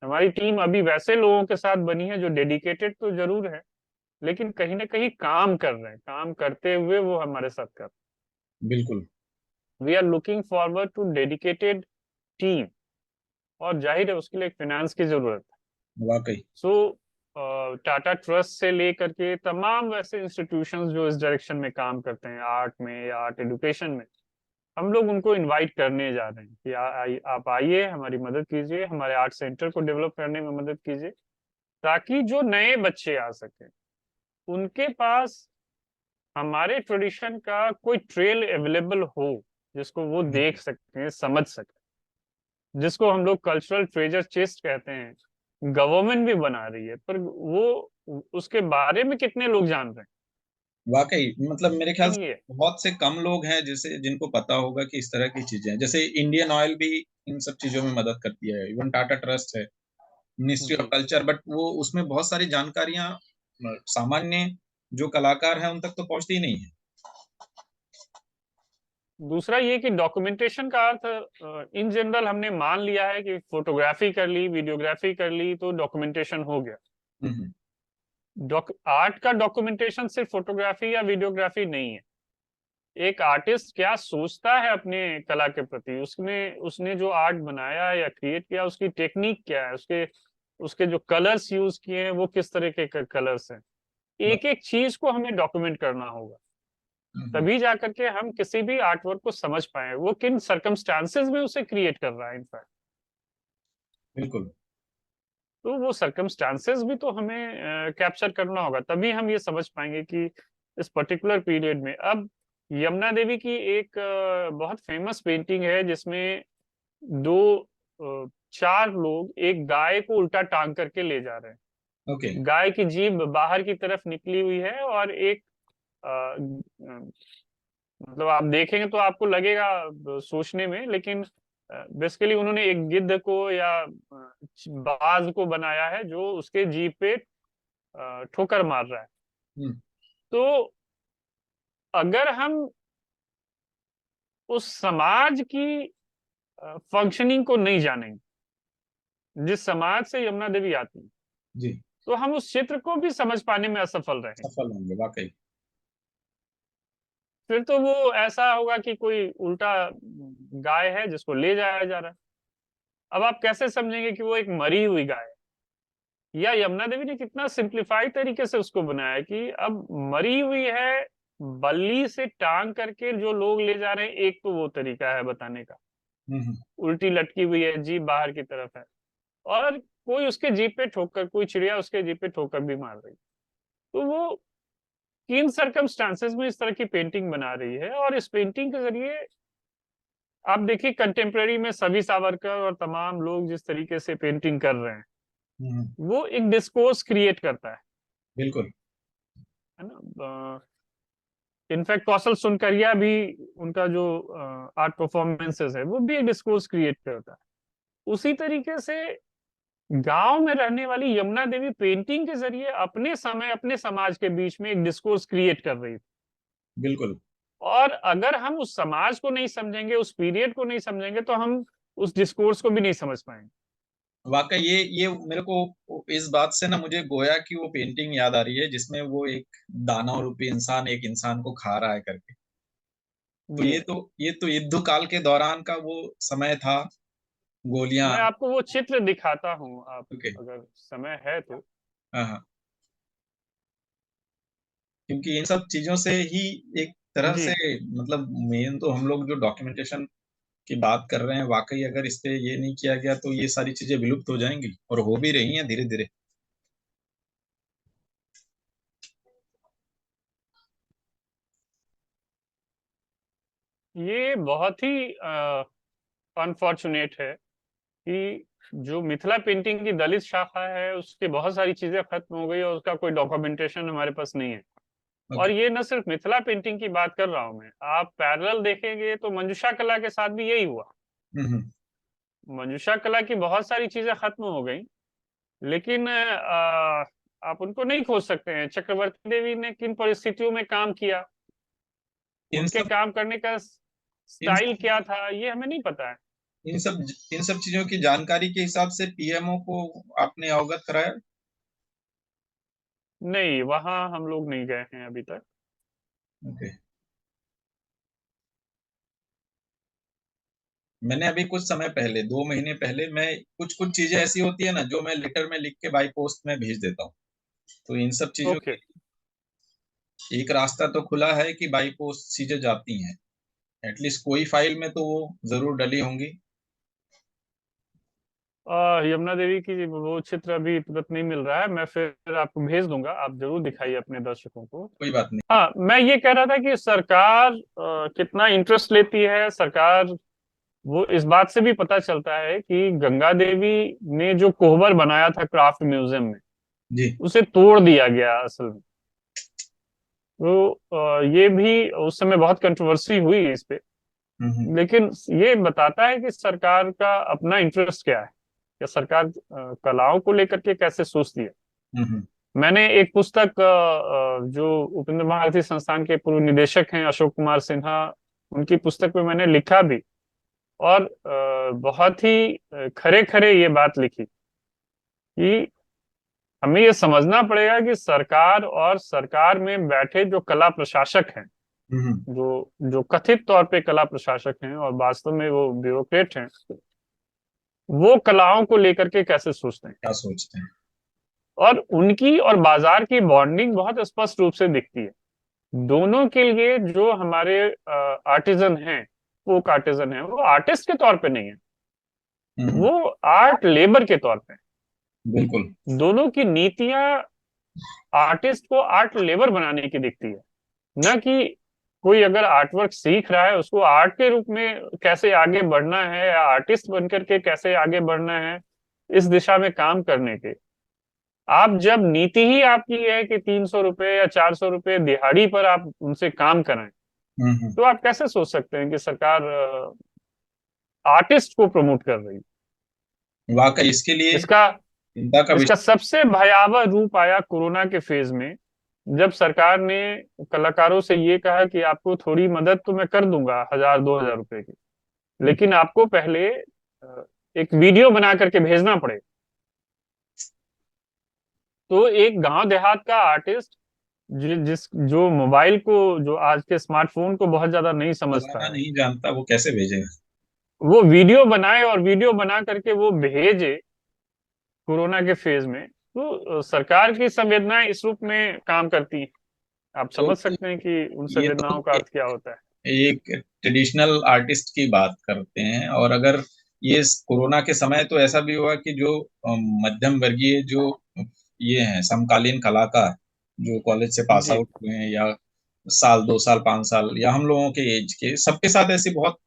हमारी टीम अभी वैसे लोगों के साथ बनी है जो डेडिकेटेड तो जरूर है, लेकिन कहीं ना कहीं काम कर रहे हैं, काम करते हुए वो हमारे साथ कर। बिल्कुल। We are looking forward to dedicated team, और जाहिर है उसके लिए फाइनेंस की जरूरत है। वाकई। सो टाटा ट्रस्ट से लेकर के तमाम वैसे इंस्टीट्यूशंस जो इस डायरेक्शन में काम करते हैं, आर्ट में या आर्ट एजुकेशन में, हम लोग उनको इनवाइट करने जा रहे हैं कि आप आइए, हमारी मदद कीजिए, हमारे आर्ट सेंटर को डेवलप करने में मदद कीजिए, ताकि जो नए बच्चे आ सके उनके पास हमारे ट्रेडिशन का कोई ट्रेल अवेलेबल हो, जिसको वो देख सकते हैं, समझ सकते हैं, जिसको हम लोग कल्चरल ट्रेजर चेस्ट कहते हैं। गवर्नमेंट भी बना रही है, पर वो उसके बारे में कितने लोग जान रहे वाकई, मतलब मेरे ख्याल हैं से ये। बहुत से कम लोग हैं जिसे जिनको पता होगा कि इस तरह की चीजें हैं। जैसे इंडियन ऑयल भी इन सब चीजों में मदद करती है, इवन टाटा ट्रस्ट है, मिनिस्ट्री ऑफ जी। कल्चर, बट वो उसमें बहुत सारी जानकारियां सामान्य जो कलाकार हैं उन तक तो पहुंचती ही नहीं है। दूसरा ये कि डॉक्यूमेंटेशन का अर्थ इन जनरल हमने मान लिया है कि फोटोग्राफी कर ली, वीडियोग्राफी कर ली तो डॉक्यूमेंटेशन हो गया। हम्म। आर्ट का डॉक्यूमेंटेशन सिर्फ फोटोग्राफी या वीडियोग्राफी नहीं है। एक आर्टिस्ट क्या सोचता है अपने कला के प्रति, उसने उसने जो आर्ट बनाया या क्रिएट किया, उसकी टेक्निक क्या है, उसके उसके जो कलर्स यूज किए हैं वो किस तरह के कलर्स हैं, एक एक चीज को हमें डॉक्यूमेंट करना होगा। हम्म। तभी जाकर के हम किसी भी आर्ट वर्क को समझ पाए वो किन सर्कमस्टांसेस में उसे क्रिएट कर रहा है। इनफैक्ट बिल्कुल। तो वो सर्कमस्टांसेस भी तो हमें कैप्चर करना होगा, तभी हम ये समझ पाएंगे कि इस पर्टिकुलर पीरियड में। अब यमुना देवी की एक बहुत फेमस पेंटिंग है जिसमें दो चार लोग एक गाय को उल्टा टांग करके ले जा रहे ओके। हैं। गाय की जीभ बाहर की तरफ निकली हुई है, और एक मतलब आप देखेंगे तो आपको लगेगा सोचने में, लेकिन बेसिकली उन्होंने एक गिद्ध को या बाज को बनाया है जो उसके जीभ पे ठोकर मार रहा है। हम्म। तो अगर हम उस समाज की फंक्शनिंग को नहीं जानेंगे, जिस समाज से यमुना देवी आती है, जी। तो हम उस चित्र को भी समझ पाने में असफल रहे। सफल होंगे वाकई। फिर तो वो ऐसा होगा कि कोई उल्टा गाय है जिसको ले जाया जा रहा है। अब आप कैसे समझेंगे कि वो एक मरी हुई गाय है? या यमुना देवी ने कितना सिंप्लीफाइड तरीके से उसको बनाया कि अब मरी हुई है, बल्ली से टांग करके जो लोग ले जा रहे हैं, एक तो वो तरीका है बताने का, हम्म। उल्टी लटकी हुई है, जीभ बाहर की तरफ है, और कोई उसके जीभ पे ठोकर, कोई चिड़िया उसके जीभ पे ठोकर भी मार रही। तो वो किन सरकमस्टांसेस में इस तरह की पेंटिंग बना रही है, और इस पेंटिंग के जरिए आप देखिए कंटेम्प्रेरी में सभी सावरकर और तमाम लोग जिस तरीके से पेंटिंग कर रहे हैं, हम्म। वो एक डिस्कोर्स क्रिएट करता बिल्कुल। है ना। इनफैक्ट कौशल सुनकरिया भी, उनका जो आर्ट परफॉर्मेंसेस है वो भी एक डिस्कोर्स क्रिएट करता है। उसी तरीके से गांव में रहने वाली यमुना देवी पेंटिंग के जरिए अपने समय अपने समाज के बीच में एक डिस्कोर्स क्रिएट कर रही थी। बिल्कुल। और अगर हम उस समाज को नहीं समझेंगे, उस पीरियड को नहीं समझेंगे, तो हम उस डिस्कोर्स को भी नहीं समझ पाएंगे। वाकई ये मेरे को इस बात से ना मुझे गोया की वो पेंटिंग याद आ रही है जिसमें वो एक दानव रूपी इंसान एक इंसान को खा रहा है करके। तो जी। ये तो युद्ध काल के दौरान का वो समय था। गोलियां। मैं आपको वो चित्र दिखाता हूँ, आप ओके। अगर समय है तो। हाँ हाँ। क्योंकि इन सब चीजों से ही एक तरह जी। से मतलब मेन तो हम लोग जो डॉक्यूमेंटेशन की बात कर रहे हैं वाकई अगर इस पे ये नहीं किया गया तो ये सारी चीजें विलुप्त हो जाएंगी और हो भी रही हैं धीरे धीरे। ये बहुत ही अनफॉर्चुनेट है कि जो मिथिला पेंटिंग की दलित शाखा है उसकी बहुत सारी चीजें खत्म हो गई और उसका कोई डॉक्यूमेंटेशन हमारे पास नहीं है। और ओके। ये न सिर्फ मिथिला पेंटिंग की बात कर रहा हूं मैं, आप पैरेलल देखेंगे तो मंजूषा कला के साथ भी यही हुआ। हम्म। मंजूषा कला की बहुत सारी चीजें खत्म हो गई, लेकिन आप उनको नहीं खोज सकते हैं। चक्रवर्ती देवी ने किन परिस्थितियों में काम किया, इन उनके सब काम करने का इन स्टाइल सब क्या था, ये हमें नहीं पता है। इन सब इन सब चीजों की जानकारी के हिसाब से पीएमओ को आपने अवगत कराया। नहीं, वहां हम लोग नहीं गए हैं अभी तक। ओके। मैंने अभी कुछ समय पहले 2 महीने पहले मैं कुछ कुछ चीजें ऐसी होती है ना जो मैं लेटर में लिख के बाई पोस्ट में भेज देता हूँ। तो इन सब चीजों ओके। के एक रास्ता तो खुला है कि बाई पोस्ट चीजें जाती हैं। एटलीस्ट कोई फाइल में तो वो जरूर डली होंगी। यमुना देवी की वो चित्र अभी तुरंत नहीं मिल रहा है, मैं फिर आपको भेज दूंगा, आप जरूर दिखाइए अपने दर्शकों को। कोई बात नहीं। हाँ, मैं ये कह रहा था कि सरकार कितना इंटरेस्ट लेती है। सरकार, वो इस बात से भी पता चलता है कि गंगा देवी ने जो कोहबर बनाया था क्राफ्ट म्यूजियम में, जी। उसे तोड़ दिया गया असल में। तो ये भी उस समय बहुत कंट्रोवर्सी हुई इस पे। हम्म। लेकिन ये बताता है कि सरकार का अपना इंटरेस्ट क्या है, या सरकार कलाओं को लेकर के कैसे सोचती है। हम्म। मैंने एक पुस्तक जो उपेंद्र भारती संस्थान के पूर्व निदेशक हैं अशोक कुमार सिन्हा, उनकी पुस्तक में मैंने लिखा भी, और बहुत ही खरे खरे ये बात लिखी कि हमें ये समझना पड़ेगा कि सरकार और सरकार में बैठे जो कला प्रशासक हैं, हम्म। जो जो कथित तौर पे कला प्रशासक हैं और वास्तव में वो ब्यूरोक्रेट हैं, वो कलाओं को लेकर के कैसे सोचते हैं। क्या सोचते हैं। और उनकी और बाजार की बॉन्डिंग बहुत स्पष्ट रूप से दिखती है। दोनों के लिए जो हमारे आर्टिजन हैं, फोक आर्टिजन हैं, वो आर्टिस्ट के तौर पे नहीं है, हम्म। वो आर्ट लेबर के तौर पे बिल्कुल। हैं। दोनों की नीतियां आर्टिस्ट को आर्ट लेबर बनाने की दिखती है, न कि कोई अगर आर्टवर्क सीख रहा है उसको आर्ट के रूप में कैसे आगे बढ़ना है, या आर्टिस्ट बनकर के कैसे आगे बढ़ना है, इस दिशा में काम करने के। आप जब नीति ही आपकी है कि 300 रुपए या 400 रुपए दिहाड़ी पर आप उनसे काम कराएं, हम्म। तो आप कैसे सोच सकते हैं कि सरकार आर्टिस्ट को प्रमोट कर रही है। वाकई इसके लिए इसका चिंता का इसका विषय। सबसे भयावह रूप आया कोरोना के फेज में, जब सरकार ने कलाकारों से ये कहा कि आपको थोड़ी मदद तो मैं कर दूंगा 1000 2000 रुपए की, लेकिन आपको पहले एक वीडियो बना करके भेजना पड़ेगा। तो एक गांव देहात का आर्टिस्ट, जिस जो मोबाइल को, जो आज के स्मार्टफोन को बहुत ज्यादा नहीं समझता चलाना है, नहीं जानता वो कैसे भेजेगा। वो वीडियो बनाए और वीडियो बना करके वो भेजे कोरोना के फेज में। तो सरकार की संवेदनाएं इस रूप में काम करती हैं। आप तो समझ सकते हैं कि उन ये तो संवेदनाओं का अर्थ क्या होता है। एक ट्रेडिशनल आर्टिस्ट की बात करते हैं और अगर ये कोरोना के समय तो ऐसा भी हुआ कि जो मध्यम वर्गीय जो ये हैं समकालीन कलाकार जो कॉलेज से पास जी। आउट हुए हैं या साल 2 साल 5 साल या हम लोगों के एज के सबके साथ ऐसी बहुत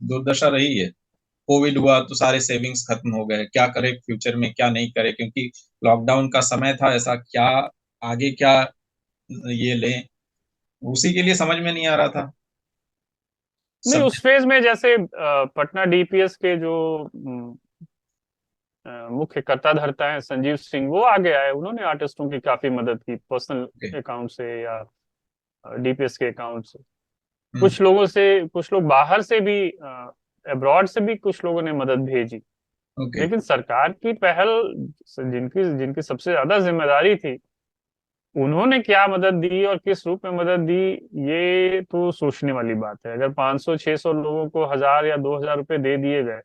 दुर्दशा रही है। कोविड हुआ तो सारे सेविंग्स खत्म हो गए क्या करे फ्यूचर में क्या नहीं करे क्योंकि लॉकडाउन का समय था ऐसा क्या आगे क्या ये लें उसी के लिए समझ में नहीं आ रहा था। नहीं, सब। उस फेज में जैसे पटना डीपीएस के जो मुख्य कर्ता धर्ता है संजीव सिंह, वो आगे आए, उन्होंने आर्टिस्टों की काफी मदद की ओके। पर्सनल अकाउंट से या डीपीएस के अकाउंट से। हम्म। कुछ लोग बाहर से भी, अब्रॉड से भी कुछ लोगों ने मदद भेजी। ओके। लेकिन सरकार की पहल, जिनकी जिनकी सबसे ज्यादा जिम्मेदारी थी, उन्होंने क्या मदद दी और किस रूप में मदद दी, ये तो सोचने वाली बात है। अगर 500-600 लोगों को 1000 या 2000 रुपए दे दिए गए,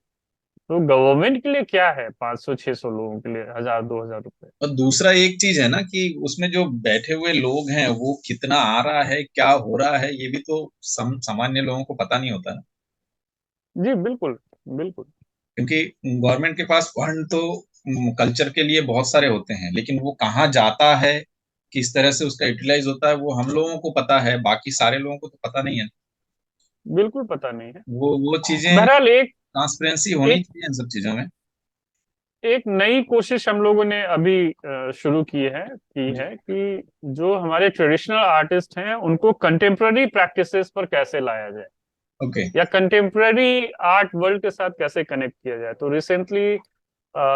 तो गवर्नमेंट के लिए क्या है 500-600 लोगों के लिए 1000-2000 रुपए? और दूसरा एक चीज है ना कि उसमें जो बैठे हुए लोग हैं वो कितना आ रहा है, क्या हो रहा है, ये भी तो सामान्य लोगों को पता नहीं होता ना। जी बिल्कुल, बिल्कुल। क्योंकि गवर्नमेंट के पास फंड तो कल्चर के लिए बहुत सारे होते हैं, लेकिन वो कहाँ जाता है, किस तरह से उसका यूटिलाइज होता है, वो हम लोगों को पता है, बाकी सारे लोगों को तो पता नहीं है। बिल्कुल पता नहीं है। वो चीजें, बहरहाल ट्रांसपेरेंसी होनी एक चाहिए इन सब चीजों में। एक नई कोशिश हम लोगों ने अभी शुरू की जी। है कि जो हमारे ट्रेडिशनल आर्टिस्ट हैं उनको कंटेम्प्ररी प्रैक्टिसेस पर कैसे लाया जाए, ओके। या कंटेम्प्ररी आर्ट वर्ल्ड के साथ कैसे कनेक्ट किया जाए। तो रिसेंटली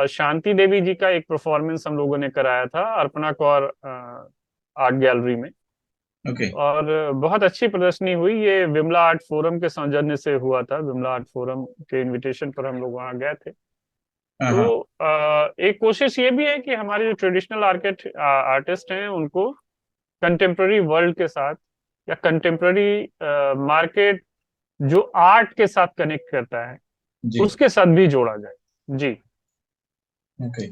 शांति देवी जी का एक परफॉर्मेंस हम लोगों ने कराया था अर्पणा कौर आर्ट गैलरी में, ओके। और बहुत अच्छी प्रदर्शनी हुई। ये विमला आर्ट फोरम के सौजन्य से हुआ था, विमला आर्ट फोरम के इनविटेशन पर हम लोग वहाँ गए थे। हाँ हाँ। तो एक कोशिश ये भी है कि हमारे जो ट्रेडिशनल आर्टिस्ट हैं उनको कंटेम्प्ररी वर्ल्ड के साथ या कंटेम्प्ररी मार्केट जो आर्ट के साथ कनेक्ट करता है, जी। उसके साथ भी जोड़ा जाए। जी। ओके।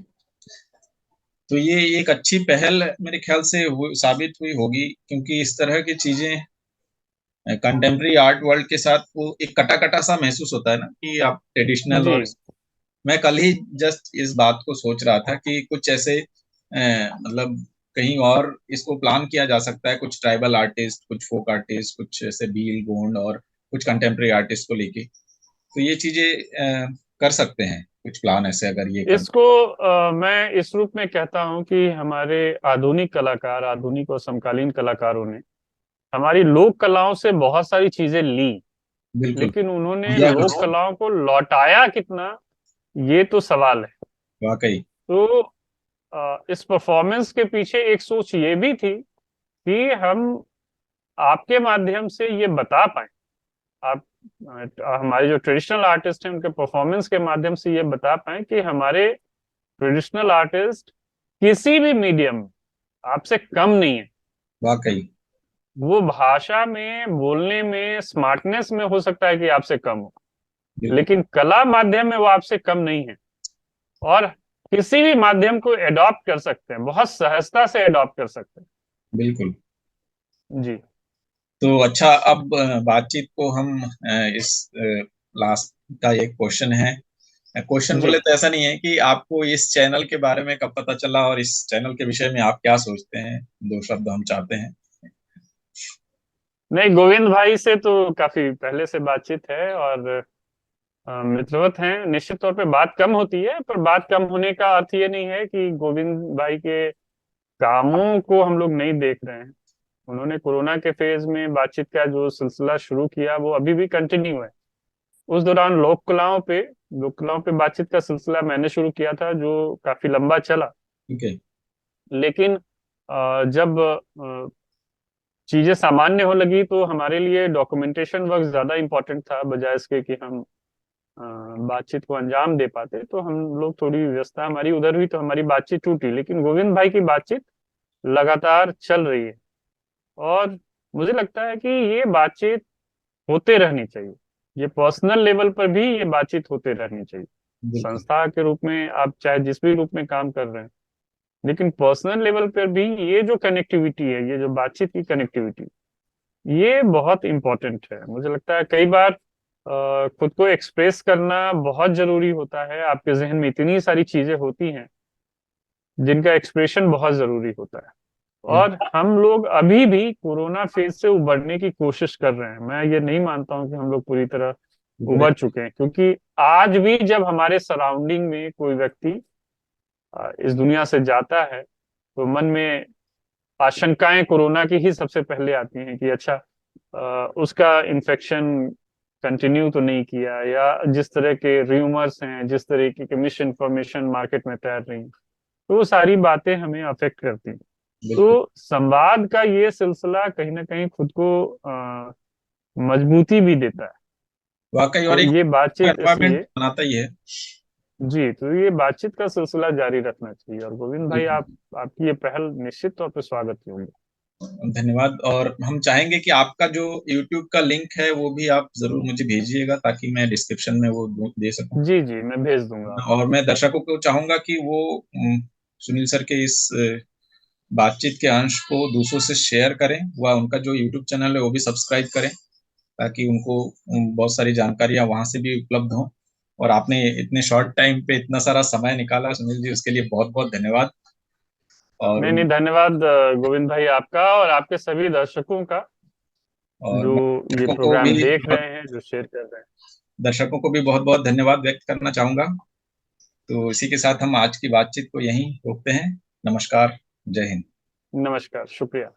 तो ये एक अच्छी पहल मेरे ख्याल से साबित हुई होगी, क्योंकि इस तरह की चीजें कंटेम्प्रेरी आर्ट वर्ल्ड के साथ वो एक कटा कटा सा महसूस होता है ना कि आप ट्रेडिशनल जी। और मैं कल ही जस्ट इस बात को सोच रहा था कि कुछ ऐसे मतलब कहीं और इसको प्लान किया जा सकता है, कुछ ट्राइबल आर्टिस्ट, कुछ फोक आर्टिस्ट, कुछ ऐसे भील गोंड और कुछ कंटेम्प्रेरी आर्टिस्ट को लेके, तो ये चीजें कर सकते हैं कुछ प्लान ऐसे अगर ये कर। इसको मैं इस रूप में कहता हूं कि हमारे आधुनिक कलाकार, आधुनिक और समकालीन कलाकारों ने हमारी लोक कलाओं से बहुत सारी चीजें ली, बिल्कुल। लेकिन उन्होंने दिया लोक कुछ। कलाओं को लौटाया कितना, ये तो सवाल है। वाकई। तो इस परफॉर्मेंस के पीछे एक सोच ये भी थी कि हम आपके माध्यम से ये बता पाए, आप हमारे जो ट्रेडिशनल आर्टिस्ट हैं उनके परफॉर्मेंस के माध्यम से ये बता पाए कि हमारे ट्रेडिशनल आर्टिस्ट किसी भी मीडियम में आपसे कम नहीं है। वाकई। वो भाषा में, बोलने में, स्मार्टनेस में हो सकता है कि आपसे कम हो, बिल्कुल। लेकिन कला माध्यम में वो आपसे कम नहीं है। और किसी भी माध्यम को एडॉप्ट कर सकते हैं, बहुत सहजता से एडॉप्ट कर सकते बिल्कुल। हैं। जी। तो अच्छा, अब बातचीत को हम इस लास्ट का एक क्वेश्चन है, क्वेश्चन जी। बोले तो ऐसा नहीं है कि आपको इस चैनल के बारे में कब पता चला और इस चैनल के विषय में आप क्या सोचते हैं, दो शब्द हम चाहते हैं। नहीं, गोविंद भाई से तो काफी पहले से बातचीत है, और मित्रवत हैं। निश्चित तौर पे बात कम होती है, पर बात कम होने का अर्थ ये नहीं है कि गोविंद भाई के कामों को हम लोग नहीं देख रहे हैं। उन्होंने कोरोना के फेज में बातचीत का जो सिलसिला शुरू किया वो अभी भी कंटिन्यू है। उस दौरान लोक कलाओं पे बातचीत का सिलसिला मैंने शुरू किया था, जो काफी लंबा चला। ठीक है। लेकिन जब चीजें सामान्य हो लगी, तो हमारे लिए डॉक्यूमेंटेशन वर्क ज्यादा इम्पोर्टेंट था, बजाय इसके कि हम अ, बातचीत को अंजाम दे पाते। तो हम लोग, थोड़ी व्यवस्था हमारी उधर हुई, तो हमारी बातचीत टूटी। लेकिन गोविंद भाई की बातचीत लगातार चल रही है, और मुझे लगता है कि ये बातचीत होते रहनी चाहिए। ये पर्सनल लेवल पर भी ये बातचीत होते रहनी चाहिए। बिल्कुल। संस्था के रूप में आप चाहे जिस भी रूप में काम कर रहे हैं, लेकिन पर्सनल लेवल पर भी ये जो कनेक्टिविटी है, ये जो बातचीत की कनेक्टिविटी, ये बहुत इंपॉर्टेंट है। मुझे लगता है कई बार खुद को एक्सप्रेस करना बहुत जरूरी होता है। आपके जहन में इतनी सारी चीजें होती हैं जिनका एक्सप्रेशन बहुत जरूरी होता है। और बिल्कुल। हम लोग अभी भी कोरोना फेज से उबरने की कोशिश कर रहे हैं। मैं ये नहीं मानता हूं कि हम लोग पूरी तरह बिल्कुल। उबर चुके हैं, क्योंकि आज भी जब हमारे सराउंडिंग में कोई व्यक्ति इस दुनिया से जाता है, तो मन में आशंकाएं कोरोना की ही सबसे पहले आती हैं कि अच्छा, उसका इन्फेक्शन कंटिन्यू तो नहीं किया, या जिस तरह के र्यूमर्स हैं, जिस तरीके के मिस इन्फॉर्मेशन मार्केट में तैर रही हैं, तो वो सारी बातें हमें अफेक्ट करती हैं। बिल्कुल। तो संवाद का ये सिलसिला कहीं ना कहीं खुद को मजबूती भी देता है। वाकई, और तो एक ये बातचीत एनवायरमेंट इसलिए, बनाता ही है। जी, तो ये बातचीत का सिलसिला जारी रखना चाहिए। और गोविंद भाई, बिल्कुल। आपकी ये पहल निश्चित तौर पे स्वागत की होगी। धन्यवाद। और हम चाहेंगे कि आपका जो YouTube का लिंक है वो भी आप जरूर मुझे भेजिएगा, ताकि मैं डिस्क्रिप्शन में वो दे सकूं। जी जी, मैं भेज दूंगा आपको। और मैं दर्शकों को चाहूंगा कि वो सुनील सर के इस बातचीत के अंश को दूसरों से शेयर करें, व उनका जो YouTube चैनल है वो भी सब्सक्राइब करें, ताकि उनको बहुत सारी जानकारियां वहां से भी उपलब्ध हों। और आपने इतने शॉर्ट टाइम पे इतना सारा समय निकाला सुनील जी, उसके लिए बहुत बहुत धन्यवाद। और नहीं नहीं, धन्यवाद गोविंद भाई, आपका और आपके सभी दर्शकों का, और जो मैं ये दर्शकों को प्रोग्राम भी देख रहे हैं, जो शेयर कर रहे हैं। दर्शकों को भी बहुत बहुत धन्यवाद व्यक्त करना चाहूंगा। तो इसी के साथ हम आज की बातचीत को यहीं रोकते हैं। नमस्कार। जय हिंद। नमस्कार, शुक्रिया।